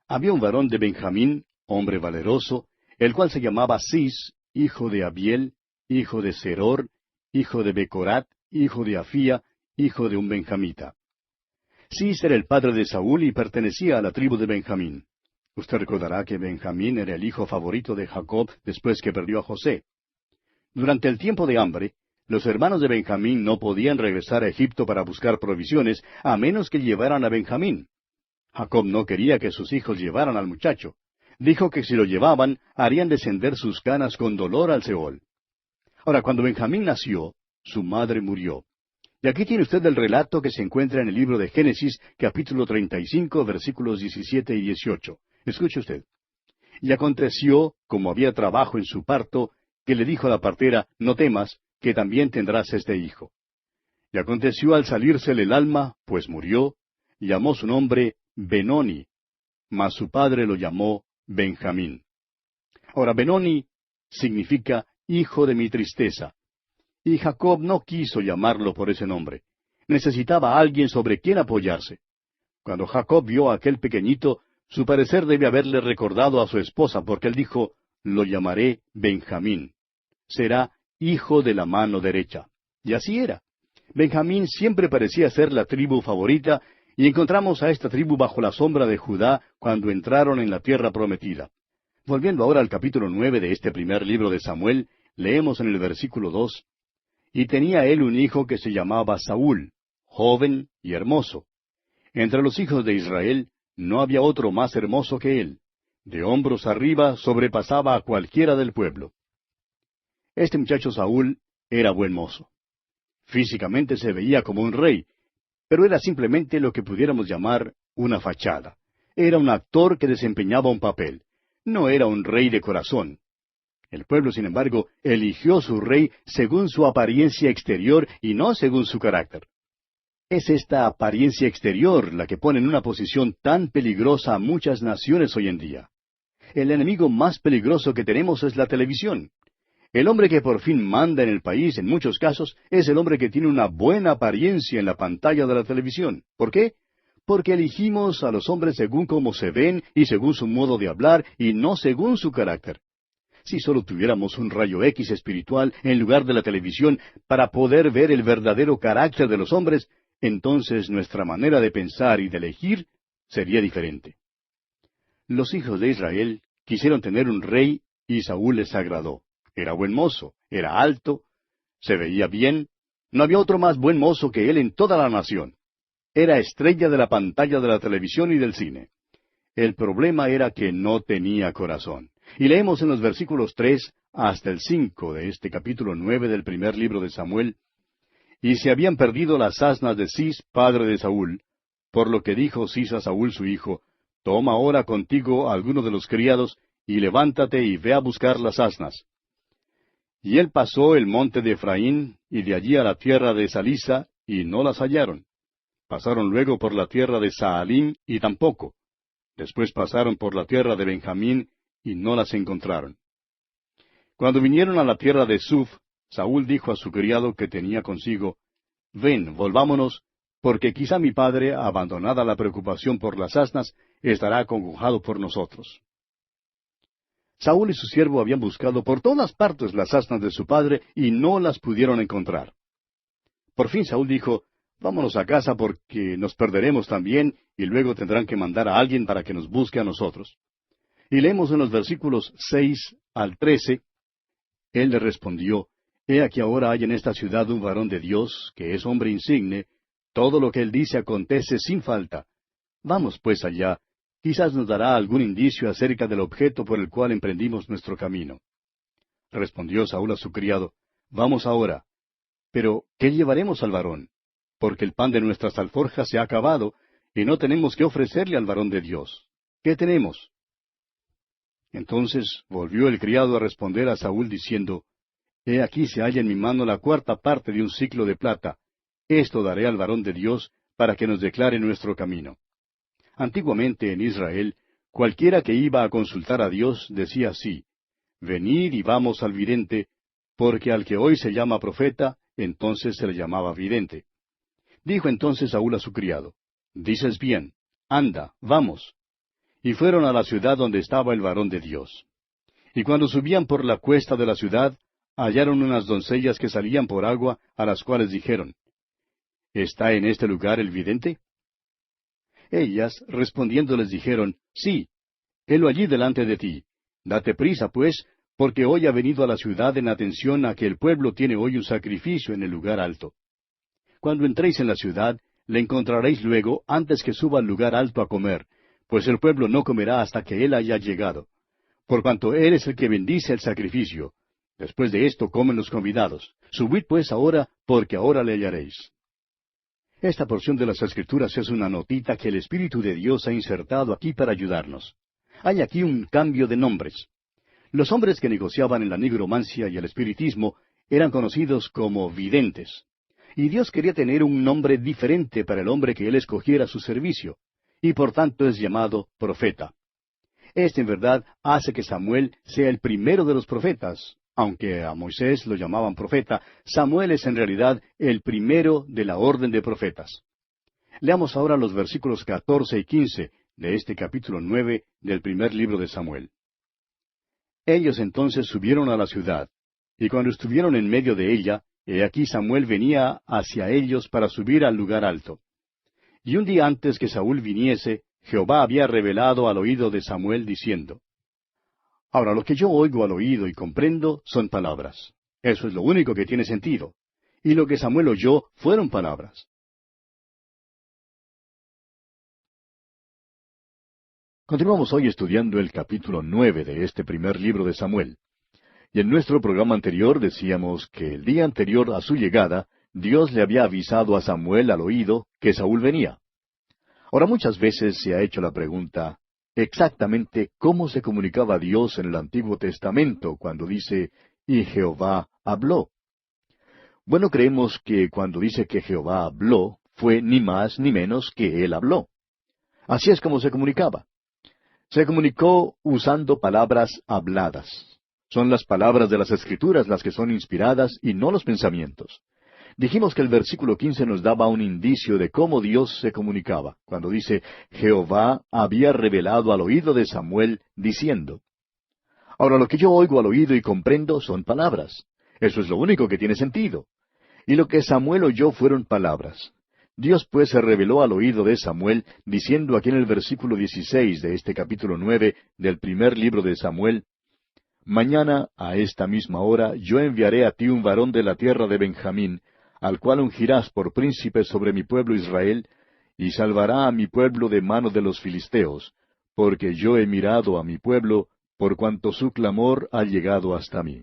Había un varón de Benjamín, hombre valeroso, el cual se llamaba Cis, hijo de Abiel, hijo de Seror, hijo de Becorat, hijo de Afía, hijo de un benjamita. Cis era el padre de Saúl y pertenecía a la tribu de Benjamín. Usted recordará que Benjamín era el hijo favorito de Jacob después que perdió a José. Durante el tiempo de hambre, los hermanos de Benjamín no podían regresar a Egipto para buscar provisiones a menos que llevaran a Benjamín. Jacob no quería que sus hijos llevaran al muchacho. Dijo que si lo llevaban, harían descender sus canas con dolor al Seol. Ahora, cuando Benjamín nació, su madre murió. Y aquí tiene usted el relato que se encuentra en el libro de Génesis, capítulo 35, versículos 17 y 18. Escuche usted. Y aconteció, como había trabajo en su parto, que le dijo a la partera, no temas, que también tendrás este hijo. Y aconteció al salírsele el alma, pues murió, llamó su nombre Benoni, mas su padre lo llamó Benjamín. Ahora, Benoni significa hijo de mi tristeza. Y Jacob no quiso llamarlo por ese nombre. Necesitaba a alguien sobre quien apoyarse. Cuando Jacob vio a aquel pequeñito, su parecer debe haberle recordado a su esposa, porque él dijo, lo llamaré Benjamín. Será hijo de la mano derecha. Y así era. Benjamín siempre parecía ser la tribu favorita, y encontramos a esta tribu bajo la sombra de Judá cuando entraron en la tierra prometida. Volviendo ahora al capítulo 9 de este primer libro de Samuel, leemos en el versículo 2, y tenía él un hijo que se llamaba Saúl, joven y hermoso. Entre los hijos de Israel no había otro más hermoso que él. De hombros arriba sobrepasaba a cualquiera del pueblo. Este muchacho Saúl era buen mozo. Físicamente se veía como un rey, pero era simplemente lo que pudiéramos llamar una fachada. Era un actor que desempeñaba un papel. No era un rey de corazón. El pueblo, sin embargo, eligió su rey según su apariencia exterior y no según su carácter. Es esta apariencia exterior la que pone en una posición tan peligrosa a muchas naciones hoy en día. El enemigo más peligroso que tenemos es la televisión. El hombre que por fin manda en el país, en muchos casos, es el hombre que tiene una buena apariencia en la pantalla de la televisión. ¿Por qué? Porque elegimos a los hombres según cómo se ven y según su modo de hablar y no según su carácter. Si solo tuviéramos un rayo X espiritual en lugar de la televisión para poder ver el verdadero carácter de los hombres, entonces nuestra manera de pensar y de elegir sería diferente. Los hijos de Israel quisieron tener un rey y Saúl les agradó. Era buen mozo, era alto, se veía bien. No había otro más buen mozo que él en toda la nación. Era estrella de la pantalla de la televisión y del cine. El problema era que no tenía corazón. Y leemos en los versículos 3 hasta el 5 de este capítulo 9 del primer libro de Samuel, y se habían perdido las asnas de Cis, padre de Saúl, por lo que dijo Cis a Saúl su hijo, toma ahora contigo a alguno de los criados, y levántate y ve a buscar las asnas. Y él pasó el monte de Efraín, y de allí a la tierra de Salisa, y no las hallaron. Pasaron luego por la tierra de Saalim, y tampoco. Después pasaron por la tierra de Benjamín, y no las encontraron. Cuando vinieron a la tierra de Suf, Saúl dijo a su criado que tenía consigo, ven, volvámonos, porque quizá mi padre, abandonada la preocupación por las asnas, estará acongojado por nosotros. Saúl y su siervo habían buscado por todas partes las asnas de su padre y no las pudieron encontrar. Por fin Saúl dijo, vámonos a casa porque nos perderemos también y luego tendrán que mandar a alguien para que nos busque a nosotros. Y leemos en los versículos 6 al 13, él le respondió, he aquí ahora hay en esta ciudad un varón de Dios, que es hombre insigne, todo lo que él dice acontece sin falta. Vamos pues allá, quizás nos dará algún indicio acerca del objeto por el cual emprendimos nuestro camino. Respondió Saúl a su criado, vamos ahora. Pero, ¿qué llevaremos al varón? Porque el pan de nuestras alforjas se ha acabado, y no tenemos qué ofrecerle al varón de Dios. ¿Qué tenemos? Entonces volvió el criado a responder a Saúl diciendo, he aquí se halla en mi mano la cuarta parte de un siclo de plata. Esto daré al varón de Dios para que nos declare nuestro camino. Antiguamente en Israel, cualquiera que iba a consultar a Dios decía así, venid y vamos al vidente, porque al que hoy se llama profeta, entonces se le llamaba vidente. Dijo entonces Saúl a su criado, dices bien, anda, vamos. Y fueron a la ciudad donde estaba el varón de Dios. Y cuando subían por la cuesta de la ciudad, hallaron unas doncellas que salían por agua, a las cuales dijeron, ¿está en este lugar el vidente? Ellas, respondiendo, les dijeron, sí, helo allí delante de ti. Date prisa, pues, porque hoy ha venido a la ciudad en atención a que el pueblo tiene hoy un sacrificio en el lugar alto. Cuando entréis en la ciudad, le encontraréis luego antes que suba al lugar alto a comer, pues el pueblo no comerá hasta que él haya llegado. Por cuanto él es el que bendice el sacrificio. Después de esto comen los convidados. Subid pues ahora, porque ahora le hallaréis. Esta porción de las Escrituras es una notita que el Espíritu de Dios ha insertado aquí para ayudarnos. Hay aquí un cambio de nombres. Los hombres que negociaban en la nigromancia y el espiritismo eran conocidos como videntes. Y Dios quería tener un nombre diferente para el hombre que él escogiera a su servicio, y por tanto es llamado profeta. Este en verdad hace que Samuel sea el primero de los profetas. Aunque a Moisés lo llamaban profeta, Samuel es en realidad el primero de la orden de profetas. Leamos ahora los versículos 14 y 15 de este capítulo 9 del primer libro de Samuel. Ellos entonces subieron a la ciudad, y cuando estuvieron en medio de ella, he aquí Samuel venía hacia ellos para subir al lugar alto. Y un día antes que Saúl viniese, Jehová había revelado al oído de Samuel diciendo, Ahora lo que yo oigo al oído y comprendo son palabras. Eso es lo único que tiene sentido. Y lo que Samuel oyó fueron palabras. Continuamos hoy estudiando el capítulo 9 de este primer libro de Samuel. Y en nuestro programa anterior decíamos que el día anterior a su llegada, Dios le había avisado a Samuel al oído que Saúl venía. Ahora muchas veces se ha hecho la pregunta, exactamente cómo se comunicaba Dios en el Antiguo Testamento cuando dice, y Jehová habló. Bueno, creemos que cuando dice que Jehová habló, fue ni más ni menos que Él habló. Así es como se comunicaba. Se comunicó usando palabras habladas. Son las palabras de las Escrituras las que son inspiradas y no los pensamientos. Dijimos que el versículo 15 nos daba un indicio de cómo Dios se comunicaba, cuando dice, Jehová había revelado al oído de Samuel, diciendo. Ahora lo que yo oigo al oído y comprendo son palabras. Eso es lo único que tiene sentido. Y lo que Samuel oyó fueron palabras. Dios pues se reveló al oído de Samuel, diciendo aquí en el versículo 16 de este capítulo 9 del primer libro de Samuel, Mañana, a esta misma hora, yo enviaré a ti un varón de la tierra de Benjamín, al cual ungirás por príncipe sobre mi pueblo Israel, y salvará a mi pueblo de mano de los filisteos, porque yo he mirado a mi pueblo, por cuanto su clamor ha llegado hasta mí.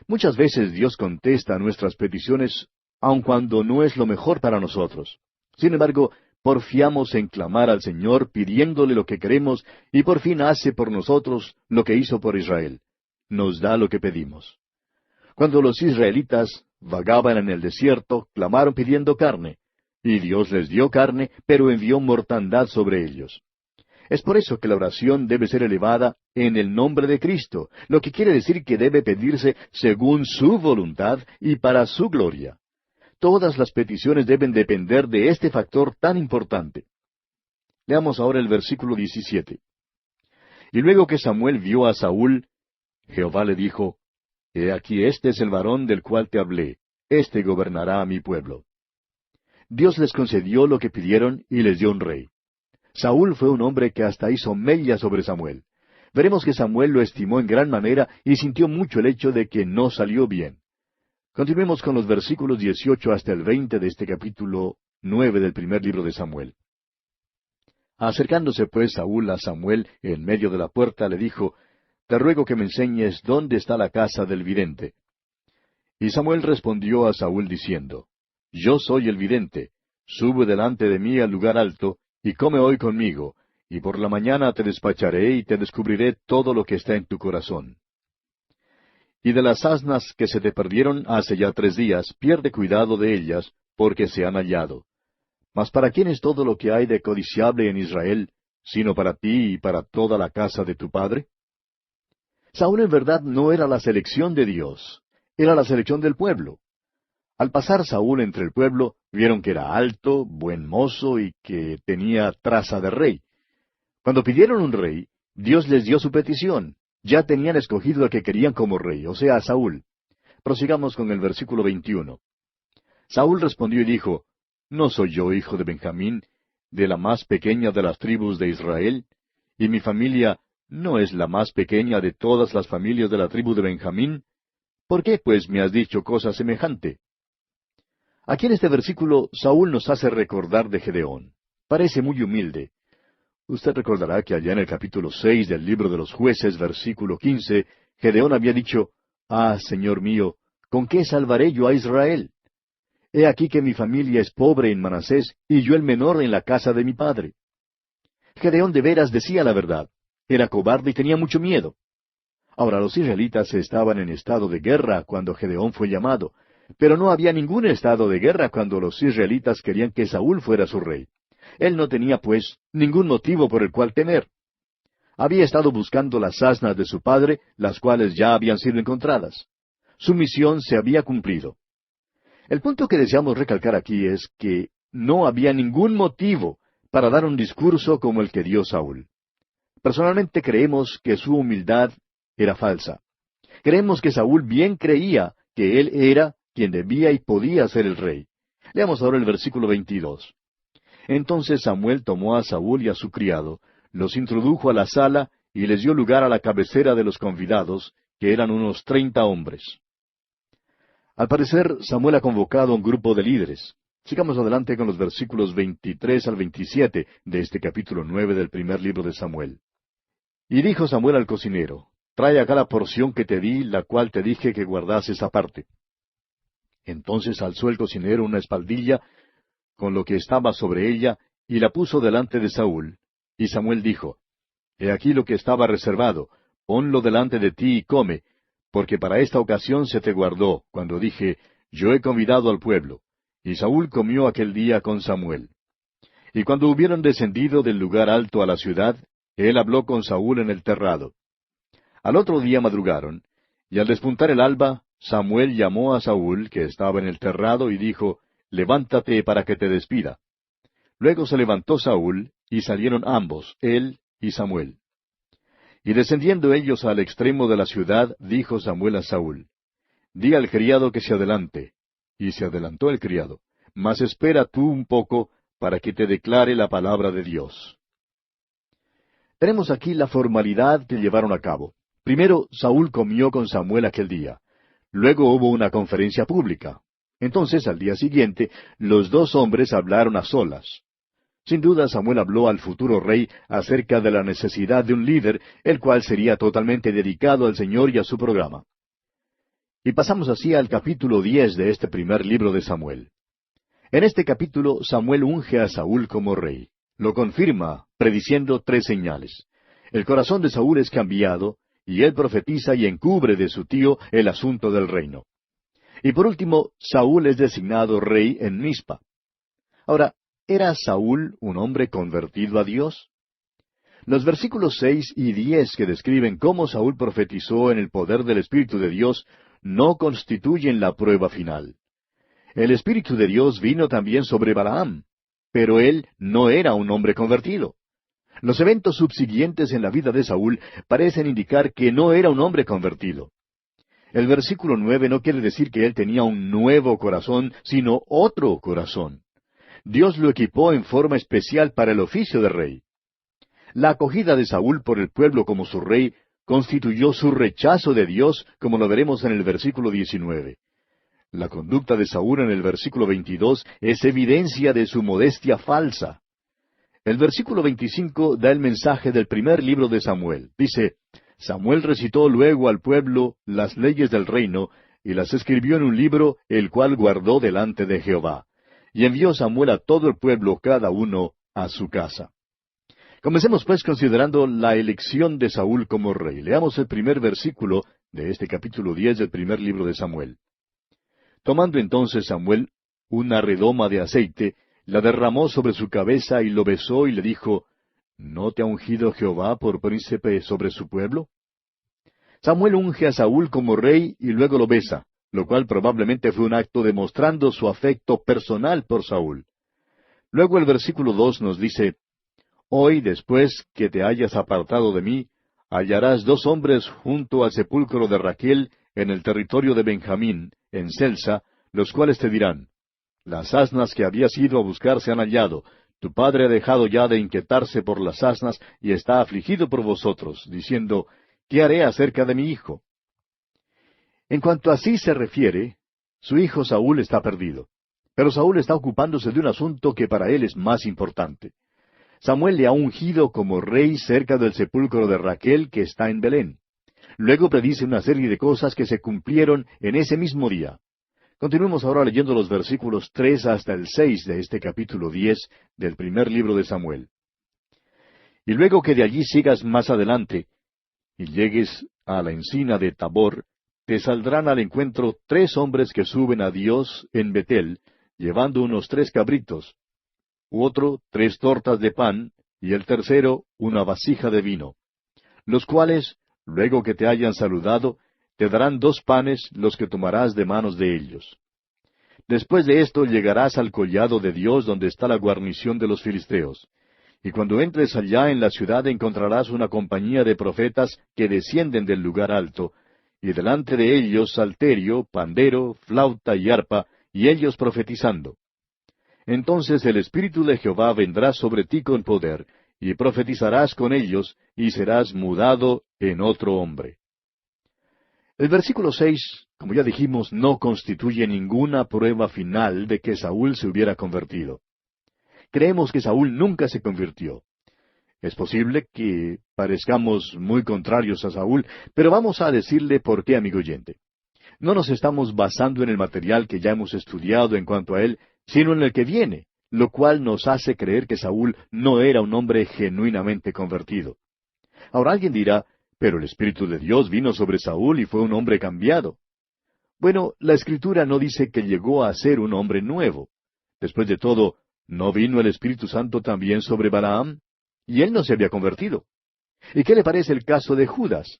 Muchas veces Dios contesta a nuestras peticiones, aun cuando no es lo mejor para nosotros. Sin embargo, porfiamos en clamar al Señor pidiéndole lo que queremos, y por fin hace por nosotros lo que hizo por Israel. Nos da lo que pedimos. Cuando los israelitas vagaban en el desierto, clamaron pidiendo carne, y Dios les dio carne, pero envió mortandad sobre ellos. Es por eso que la oración debe ser elevada en el nombre de Cristo, lo que quiere decir que debe pedirse según su voluntad y para su gloria. Todas las peticiones deben depender de este factor tan importante. Leamos ahora el versículo 17. Y luego que Samuel vio a Saúl, Jehová le dijo, He aquí este es el varón del cual te hablé, éste gobernará a mi pueblo. Dios les concedió lo que pidieron y les dio un rey. Saúl fue un hombre que hasta hizo mella sobre Samuel. Veremos que Samuel lo estimó en gran manera y sintió mucho el hecho de que no salió bien. Continuemos con los versículos 18 hasta el 20 de este capítulo 9 del primer libro de Samuel. Acercándose pues Saúl a Samuel en medio de la puerta, le dijo, Te ruego que me enseñes dónde está la casa del vidente. Y Samuel respondió a Saúl diciendo, Yo soy el vidente, sube delante de mí al lugar alto, y come hoy conmigo, y por la mañana te despacharé y te descubriré todo lo que está en tu corazón. Y de las asnas que se te perdieron hace ya 3 días, pierde cuidado de ellas, porque se han hallado. Mas ¿para quién es todo lo que hay de codiciable en Israel, sino para ti y para toda la casa de tu padre? Saúl en verdad no era la selección de Dios, era la selección del pueblo. Al pasar Saúl entre el pueblo, vieron que era alto, buen mozo y que tenía traza de rey. Cuando pidieron un rey, Dios les dio su petición. Ya tenían escogido al que querían como rey, o sea, a Saúl. Prosigamos con el versículo 21. Saúl respondió y dijo, ¿No soy yo hijo de Benjamín, de la más pequeña de las tribus de Israel? ¿Y mi familia no es la más pequeña de todas las familias de la tribu de Benjamín? ¿Por qué, pues, me has dicho cosa semejante? Aquí en este versículo, Saúl nos hace recordar de Gedeón. Parece muy humilde. Usted recordará que allá en el capítulo 6 del libro de los Jueces, versículo 15, Gedeón había dicho, Ah, Señor mío, ¿con qué salvaré yo a Israel? He aquí que mi familia es pobre en Manasés, y yo el menor en la casa de mi padre. Gedeón de veras decía la verdad. Era cobarde y tenía mucho miedo. Ahora, los israelitas estaban en estado de guerra cuando Gedeón fue llamado, pero no había ningún estado de guerra cuando los israelitas querían que Saúl fuera su rey. Él no tenía, pues, ningún motivo por el cual temer. Había estado buscando las asnas de su padre, las cuales ya habían sido encontradas. Su misión se había cumplido. El punto que deseamos recalcar aquí es que no había ningún motivo para dar un discurso como el que dio Saúl. Personalmente creemos que su humildad era falsa. Creemos que Saúl bien creía que él era quien debía y podía ser el rey. Leamos ahora el versículo 22. Entonces Samuel tomó a Saúl y a su criado, los introdujo a la sala y les dio lugar a la cabecera de los convidados, que eran unos 30 hombres. Al parecer, Samuel ha convocado a un grupo de líderes. Sigamos adelante con los versículos 23 al 27 de este capítulo 9 del primer libro de Samuel. Y dijo Samuel al cocinero, trae acá la porción que te di, la cual te dije que guardases aparte. Entonces alzó el cocinero una espaldilla con lo que estaba sobre ella, y la puso delante de Saúl. Y Samuel dijo, He aquí lo que estaba reservado, ponlo delante de ti y come, porque para esta ocasión se te guardó, cuando dije, Yo he convidado al pueblo. Y Saúl comió aquel día con Samuel. Y cuando hubieron descendido del lugar alto a la ciudad, él habló con Saúl en el terrado. Al otro día madrugaron, y al despuntar el alba, Samuel llamó a Saúl, que estaba en el terrado, y dijo, Levántate para que te despida. Luego se levantó Saúl, y salieron ambos, él y Samuel. Y descendiendo ellos al extremo de la ciudad, dijo Samuel a Saúl, Di al criado que se adelante. Y se adelantó el criado, mas espera tú un poco, para que te declare la palabra de Dios. Tenemos aquí la formalidad que llevaron a cabo. Primero, Saúl comió con Samuel aquel día. Luego hubo una conferencia pública. Entonces, al día siguiente, los dos hombres hablaron a solas. Sin duda, Samuel habló al futuro rey acerca de la necesidad de un líder, el cual sería totalmente dedicado al Señor y a su programa. Y pasamos así al capítulo 10 de este primer libro de Samuel. En este capítulo, Samuel unge a Saúl como rey. Lo confirma, prediciendo 3 señales. El corazón de Saúl es cambiado, y él profetiza y encubre de su tío el asunto del reino. Y por último, Saúl es designado rey en Mizpa. Ahora, ¿era Saúl un hombre convertido a Dios? Los versículos 6 y 10 que describen cómo Saúl profetizó en el poder del Espíritu de Dios no constituyen la prueba final. El Espíritu de Dios vino también sobre Balaam, pero él no era un hombre convertido. Los eventos subsiguientes en la vida de Saúl parecen indicar que no era un hombre convertido. El versículo 9 no quiere decir que él tenía un nuevo corazón, sino otro corazón. Dios lo equipó en forma especial para el oficio de rey. La acogida de Saúl por el pueblo como su rey constituyó su rechazo de Dios, como lo veremos en el versículo 19. La conducta de Saúl en el versículo 22 es evidencia de su modestia falsa. El versículo 25 da el mensaje del primer libro de Samuel. Dice, Samuel recitó luego al pueblo las leyes del reino, y las escribió en un libro, el cual guardó delante de Jehová. Y envió Samuel a todo el pueblo, cada uno a su casa. Comencemos pues considerando la elección de Saúl como rey. Leamos el primer versículo de este capítulo 10 del primer libro de Samuel. Tomando entonces Samuel una redoma de aceite, la derramó sobre su cabeza y lo besó y le dijo, ¿No te ha ungido Jehová por príncipe sobre su pueblo? Samuel unge a Saúl como rey y luego lo besa, lo cual probablemente fue un acto demostrando su afecto personal por Saúl. Luego el versículo 2 nos dice, Hoy, después que te hayas apartado de mí, hallarás 2 hombres junto al sepulcro de Raquel en el territorio de Benjamín, en Selsa, los cuales te dirán, Las asnas que habías ido a buscar se han hallado. Tu padre ha dejado ya de inquietarse por las asnas y está afligido por vosotros, diciendo, ¿qué haré acerca de mi hijo? En cuanto a sí se refiere, su hijo Saúl está perdido. Pero Saúl está ocupándose de un asunto que para él es más importante. Samuel le ha ungido como rey cerca del sepulcro de Raquel que está en Belén. Luego predice una serie de cosas que se cumplieron en ese mismo día. Continuemos ahora leyendo los versículos 3 hasta el 6 de este capítulo 10 del primer libro de Samuel. Y luego que de allí sigas más adelante, y llegues a la encina de Tabor, te saldrán al encuentro 3 hombres que suben a Dios en Betel, llevando unos 3 cabritos, otro 3 tortas de pan, y el tercero una vasija de vino, los cuales, luego que te hayan saludado, te darán 2 panes, los que tomarás de manos de ellos. Después de esto llegarás al collado de Dios donde está la guarnición de los filisteos. Y cuando entres allá en la ciudad encontrarás una compañía de profetas que descienden del lugar alto, y delante de ellos salterio, pandero, flauta y arpa, y ellos profetizando. Entonces el Espíritu de Jehová vendrá sobre ti con poder, y profetizarás con ellos, y serás mudado en otro hombre. El versículo 6, como ya dijimos, no constituye ninguna prueba final de que Saúl se hubiera convertido. Creemos que Saúl nunca se convirtió. Es posible que parezcamos muy contrarios a Saúl, pero vamos a decirle por qué, amigo oyente. No nos estamos basando en el material que ya hemos estudiado en cuanto a él, sino en el que viene, lo cual nos hace creer que Saúl no era un hombre genuinamente convertido. Ahora alguien dirá, pero el Espíritu de Dios vino sobre Saúl y fue un hombre cambiado. Bueno, la Escritura no dice que llegó a ser un hombre nuevo. Después de todo, ¿no vino el Espíritu Santo también sobre Balaam? Y él no se había convertido. ¿Y qué le parece el caso de Judas?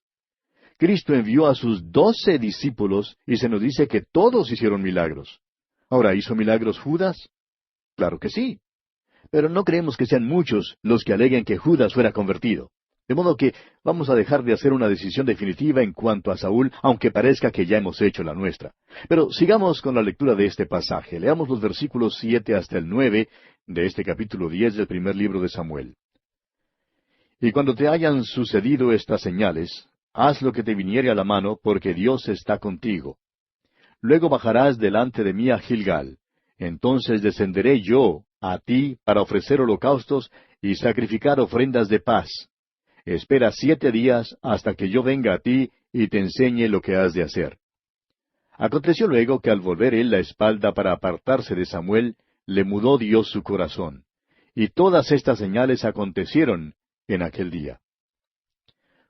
Cristo envió a sus 12 discípulos y se nos dice que todos hicieron milagros. Ahora, ¿hizo milagros Judas? Claro que sí. Pero no creemos que sean muchos los que aleguen que Judas fuera convertido. De modo que vamos a dejar de hacer una decisión definitiva en cuanto a Saúl, aunque parezca que ya hemos hecho la nuestra. Pero sigamos con la lectura de este pasaje. Leamos los versículos 7 hasta el 9 de este capítulo 10 del primer libro de Samuel. Y cuando te hayan sucedido estas señales, haz lo que te viniere a la mano, porque Dios está contigo. Luego bajarás delante de mí a Gilgal. Entonces descenderé yo a ti para ofrecer holocaustos y sacrificar ofrendas de paz. Espera 7 días hasta que yo venga a ti y te enseñe lo que has de hacer. Aconteció luego que al volver él la espalda para apartarse de Samuel, le mudó Dios su corazón. Y todas estas señales acontecieron en aquel día.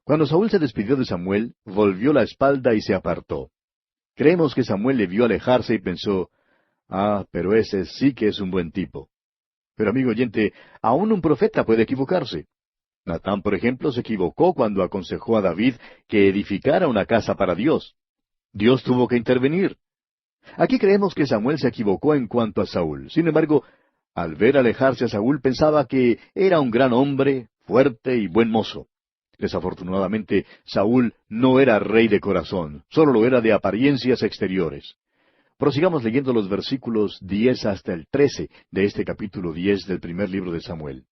Cuando Saúl se despidió de Samuel, volvió la espalda y se apartó. Creemos que Samuel le vio alejarse y pensó, pero ese sí que es un buen tipo. Pero amigo oyente, aún un profeta puede equivocarse. Natán, por ejemplo, se equivocó cuando aconsejó a David que edificara una casa para Dios. Dios tuvo que intervenir. Aquí creemos que Samuel se equivocó en cuanto a Saúl. Sin embargo, al ver alejarse a Saúl pensaba que era un gran hombre, fuerte y buen mozo. Desafortunadamente, Saúl no era rey de corazón, solo lo era de apariencias exteriores. Prosigamos leyendo los versículos 10 hasta el 13 de este capítulo 10 del primer libro de Samuel.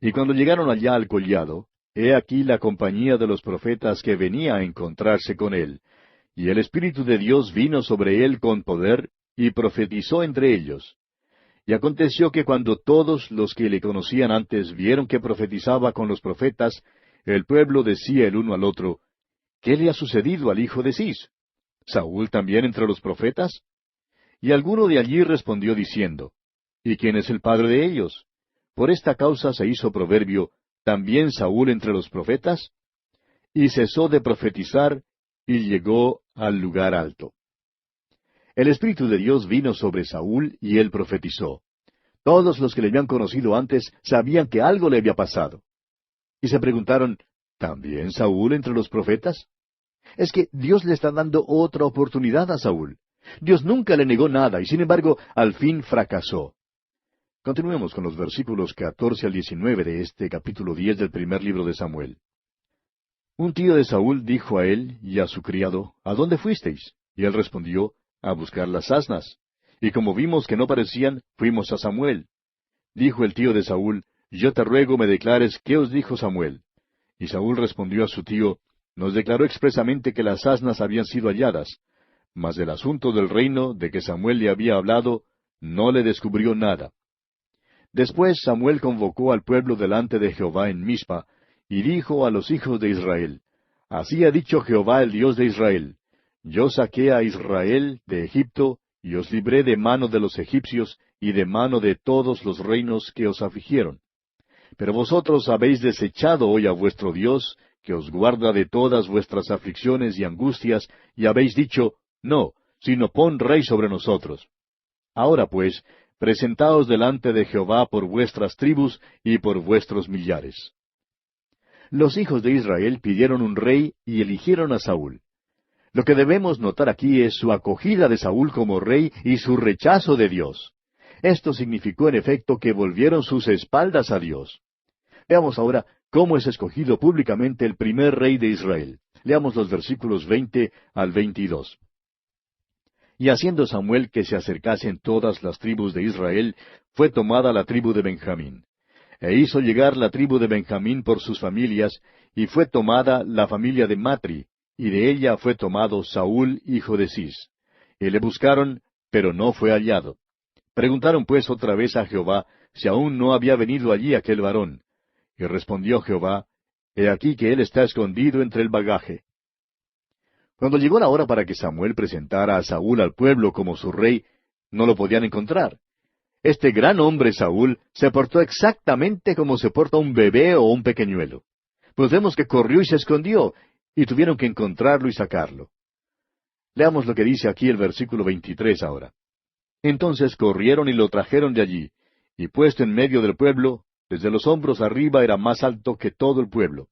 Y cuando llegaron allá al collado, he aquí la compañía de los profetas que venía a encontrarse con él, y el Espíritu de Dios vino sobre él con poder, y profetizó entre ellos. Y aconteció que cuando todos los que le conocían antes vieron que profetizaba con los profetas, el pueblo decía el uno al otro, ¿qué le ha sucedido al hijo de Cis? ¿Saúl también entre los profetas? Y alguno de allí respondió diciendo, ¿y quién es el padre de ellos? Por esta causa se hizo proverbio, ¿también Saúl entre los profetas? Y cesó de profetizar, y llegó al lugar alto. El Espíritu de Dios vino sobre Saúl, y él profetizó. Todos los que le habían conocido antes sabían que algo le había pasado. Y se preguntaron, ¿también Saúl entre los profetas? Es que Dios le está dando otra oportunidad a Saúl. Dios nunca le negó nada, y sin embargo, al fin fracasó. Continuemos con los versículos 14 al 19 de este capítulo 10 del primer libro de Samuel. Un tío de Saúl dijo a él y a su criado, ¿a dónde fuisteis? Y él respondió, a buscar las asnas. Y como vimos que no parecían, fuimos a Samuel. Dijo el tío de Saúl, yo te ruego me declares qué os dijo Samuel. Y Saúl respondió a su tío, nos declaró expresamente que las asnas habían sido halladas, mas del asunto del reino de que Samuel le había hablado, no le descubrió nada. Después Samuel convocó al pueblo delante de Jehová en Mizpa, y dijo a los hijos de Israel, así ha dicho Jehová el Dios de Israel, yo saqué a Israel de Egipto, y os libré de mano de los egipcios, y de mano de todos los reinos que os afligieron. Pero vosotros habéis desechado hoy a vuestro Dios, que os guarda de todas vuestras aflicciones y angustias, y habéis dicho, no, sino pon rey sobre nosotros. Ahora pues, presentaos delante de Jehová por vuestras tribus y por vuestros millares. Los hijos de Israel pidieron un rey y eligieron a Saúl. Lo que debemos notar aquí es su acogida de Saúl como rey y su rechazo de Dios. Esto significó en efecto que volvieron sus espaldas a Dios. Veamos ahora cómo es escogido públicamente el primer rey de Israel. Leamos los versículos 20 al 22. Y haciendo Samuel que se acercasen todas las tribus de Israel, fue tomada la tribu de Benjamín. E hizo llegar la tribu de Benjamín por sus familias, y fue tomada la familia de Matri, y de ella fue tomado Saúl, hijo de Cis. Y le buscaron, pero no fue hallado. Preguntaron pues otra vez a Jehová si aún no había venido allí aquel varón. Y respondió Jehová, He aquí que él está escondido entre el bagaje. Cuando llegó la hora para que Samuel presentara a Saúl al pueblo como su rey, no lo podían encontrar. Este gran hombre Saúl se portó exactamente como se porta un bebé o un pequeñuelo. Pues vemos que corrió y se escondió, y tuvieron que encontrarlo y sacarlo. Leamos lo que dice aquí el versículo 23 ahora. Entonces corrieron y lo trajeron de allí, y puesto en medio del pueblo, desde los hombros arriba era más alto que todo el pueblo.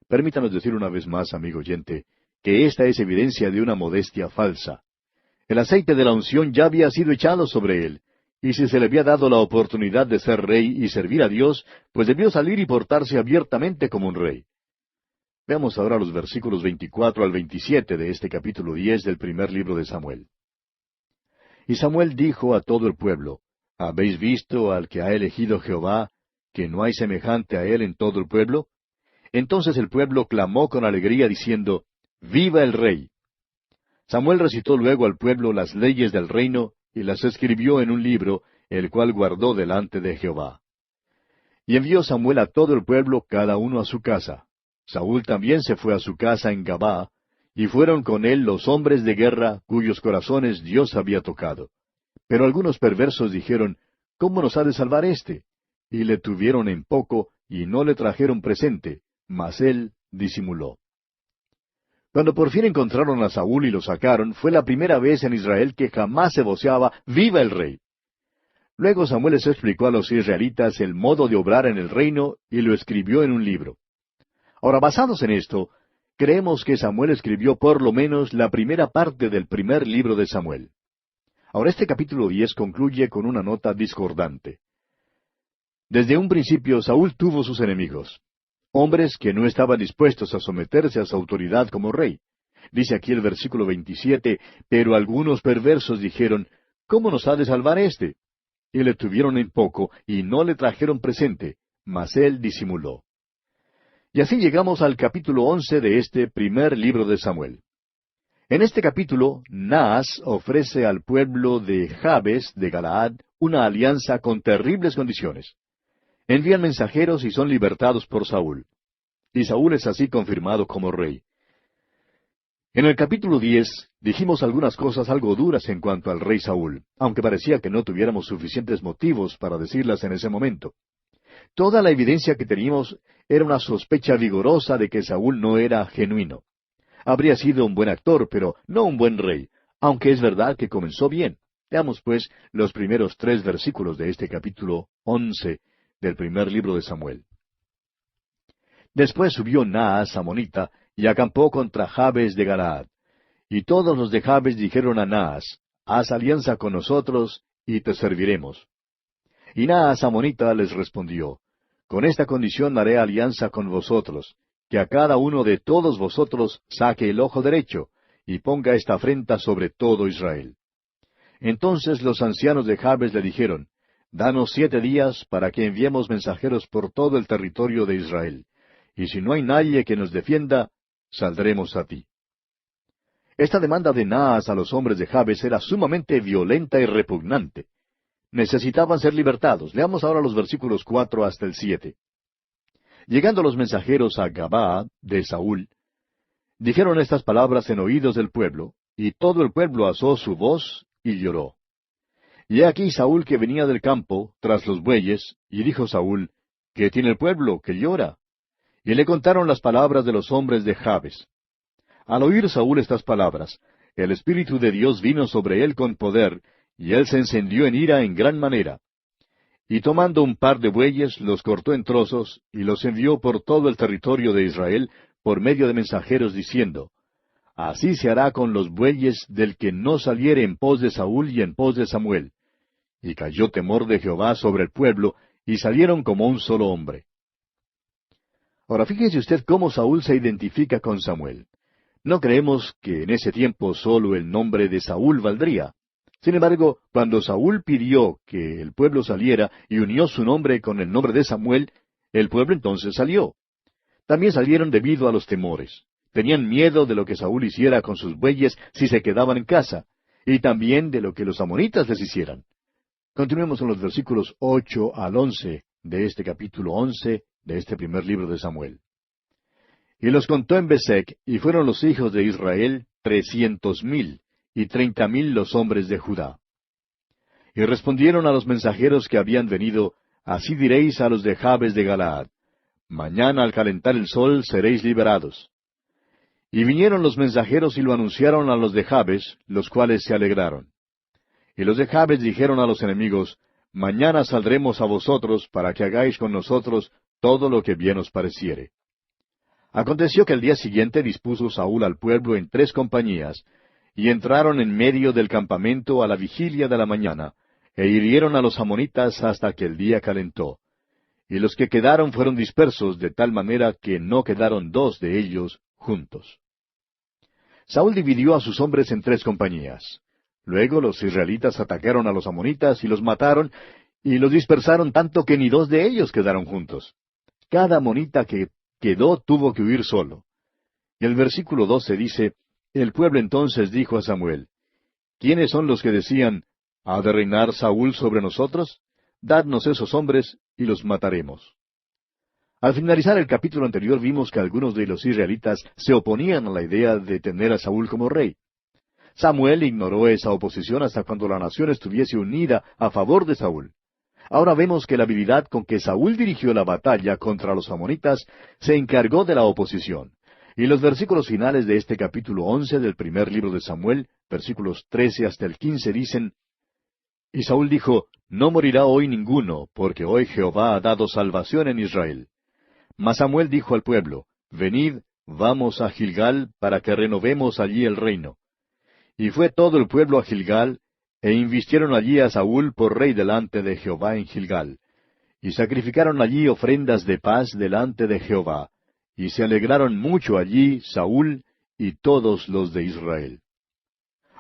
Permítanos decir una vez más, amigo oyente, que esta es evidencia de una modestia falsa. El aceite de la unción ya había sido echado sobre él, y si se le había dado la oportunidad de ser rey y servir a Dios, pues debió salir y portarse abiertamente como un rey. Veamos ahora los versículos 24 al 27 de este capítulo 10 del primer libro de Samuel. Y Samuel dijo a todo el pueblo, ¿Habéis visto al que ha elegido Jehová, que no hay semejante a él en todo el pueblo? Entonces el pueblo clamó con alegría diciendo, ¡Viva el rey! Samuel recitó luego al pueblo las leyes del reino y las escribió en un libro, el cual guardó delante de Jehová. Y envió Samuel a todo el pueblo, cada uno a su casa. Saúl también se fue a su casa en Gabaa, y fueron con él los hombres de guerra cuyos corazones Dios había tocado. Pero algunos perversos dijeron, ¿Cómo nos ha de salvar éste? Y le tuvieron en poco, y no le trajeron presente, mas él disimuló. Cuando por fin encontraron a Saúl y lo sacaron, fue la primera vez en Israel que jamás se voceaba, ¡Viva el rey! Luego Samuel les explicó a los israelitas el modo de obrar en el reino, y lo escribió en un libro. Ahora, basados en esto, creemos que Samuel escribió por lo menos la primera parte del primer libro de Samuel. Ahora, este capítulo 10 concluye con una nota discordante. Desde un principio Saúl tuvo sus enemigos, hombres que no estaban dispuestos a someterse a su autoridad como rey. Dice aquí el versículo 27, pero algunos perversos dijeron, ¿Cómo nos ha de salvar éste? Y le tuvieron en poco, y no le trajeron presente, mas él disimuló. Y así llegamos al capítulo 11 de este primer libro de Samuel. En este capítulo, Naas ofrece al pueblo de Jabes de Galaad una alianza con terribles condiciones. Envían mensajeros y son libertados por Saúl. Y Saúl es así confirmado como rey. En el capítulo 10 dijimos algunas cosas algo duras en cuanto al rey Saúl, aunque parecía que no tuviéramos suficientes motivos para decirlas en ese momento. Toda la evidencia que teníamos era una sospecha vigorosa de que Saúl no era genuino. Habría sido un buen actor, pero no un buen rey, aunque es verdad que comenzó bien. Veamos, pues, los primeros 3 versículos de este capítulo 11 del primer libro de Samuel. Después subió Naas amonita y acampó contra Jabes de Galaad. Y todos los de Jabes dijeron a Naas, haz alianza con nosotros y te serviremos. Y Naas amonita les respondió, con esta condición haré alianza con vosotros, que a cada uno de todos vosotros saque el ojo derecho, y ponga esta afrenta sobre todo Israel. Entonces los ancianos de Jabes le dijeron, danos 7 días para que enviemos mensajeros por todo el territorio de Israel, y si no hay nadie que nos defienda, saldremos a ti. Esta demanda de Naas a los hombres de Jabes era sumamente violenta y repugnante. Necesitaban ser libertados. Leamos ahora los versículos 4 hasta el 7. Llegando los mensajeros a Gabaa de Saúl, dijeron estas palabras en oídos del pueblo, y todo el pueblo alzó su voz y lloró. Y he aquí Saúl que venía del campo, tras los bueyes, y dijo Saúl, ¿qué tiene el pueblo que llora? Y le contaron las palabras de los hombres de Jabes. Al oír Saúl estas palabras, el Espíritu de Dios vino sobre él con poder, y él se encendió en ira en gran manera. Y tomando un par de bueyes, los cortó en trozos, y los envió por todo el territorio de Israel, por medio de mensajeros, diciendo, Así se hará con los bueyes del que no saliere en pos de Saúl y en pos de Samuel. Y cayó temor de Jehová sobre el pueblo, y salieron como un solo hombre. Ahora fíjese usted cómo Saúl se identifica con Samuel. No creemos que en ese tiempo solo el nombre de Saúl valdría. Sin embargo, cuando Saúl pidió que el pueblo saliera y unió su nombre con el nombre de Samuel, el pueblo entonces salió. También salieron debido a los temores. Tenían miedo de lo que Saúl hiciera con sus bueyes si se quedaban en casa, y también de lo que los amonitas les hicieran. Continuemos en los versículos 8 al 11 de este capítulo 11 de este primer libro de Samuel. Y los contó en Besec, y fueron los hijos de Israel 300,000, y 30,000 los hombres de Judá. Y respondieron a los mensajeros que habían venido, Así diréis a los de Jabes de Galaad, Mañana al calentar el sol seréis liberados. Y vinieron los mensajeros y lo anunciaron a los de Jabes, los cuales se alegraron. Y los de Jabes dijeron a los enemigos, Mañana saldremos a vosotros, para que hagáis con nosotros todo lo que bien os pareciere. Aconteció que el día siguiente dispuso Saúl al pueblo en 3 compañías, y entraron en medio del campamento a la vigilia de la mañana, e hirieron a los amonitas hasta que el día calentó. Y los que quedaron fueron dispersos, de tal manera que no quedaron 2 de ellos juntos. Saúl dividió a sus hombres en 3 compañías. Luego los israelitas atacaron a los amonitas y los mataron, y los dispersaron tanto que ni 2 de ellos quedaron juntos. Cada amonita que quedó tuvo que huir solo. Y el versículo 12 dice, El pueblo entonces dijo a Samuel, ¿Quiénes son los que decían, ¿Ha de reinar Saúl sobre nosotros? Dadnos esos hombres, y los mataremos. Al finalizar el capítulo anterior vimos que algunos de los israelitas se oponían a la idea de tener a Saúl como rey. Samuel ignoró esa oposición hasta cuando la nación estuviese unida a favor de Saúl. Ahora vemos que la habilidad con que Saúl dirigió la batalla contra los amonitas se encargó de la oposición. Y los versículos finales de este capítulo 11 del primer libro de Samuel, versículos 13 hasta el 15, dicen, Y Saúl dijo, No morirá hoy ninguno, porque hoy Jehová ha dado salvación en Israel. Mas Samuel dijo al pueblo, Venid, vamos a Gilgal, para que renovemos allí el reino. Y fue todo el pueblo a Gilgal, e invistieron allí a Saúl por rey delante de Jehová en Gilgal. Y sacrificaron allí ofrendas de paz delante de Jehová. Y se alegraron mucho allí Saúl y todos los de Israel.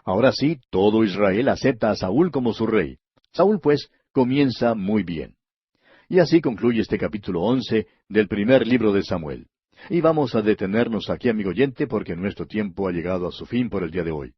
Ahora sí, todo Israel acepta a Saúl como su rey. Saúl, pues, comienza muy bien. Y así concluye este capítulo 11 del primer libro de Samuel. Y vamos a detenernos aquí, amigo oyente, porque nuestro tiempo ha llegado a su fin por el día de hoy.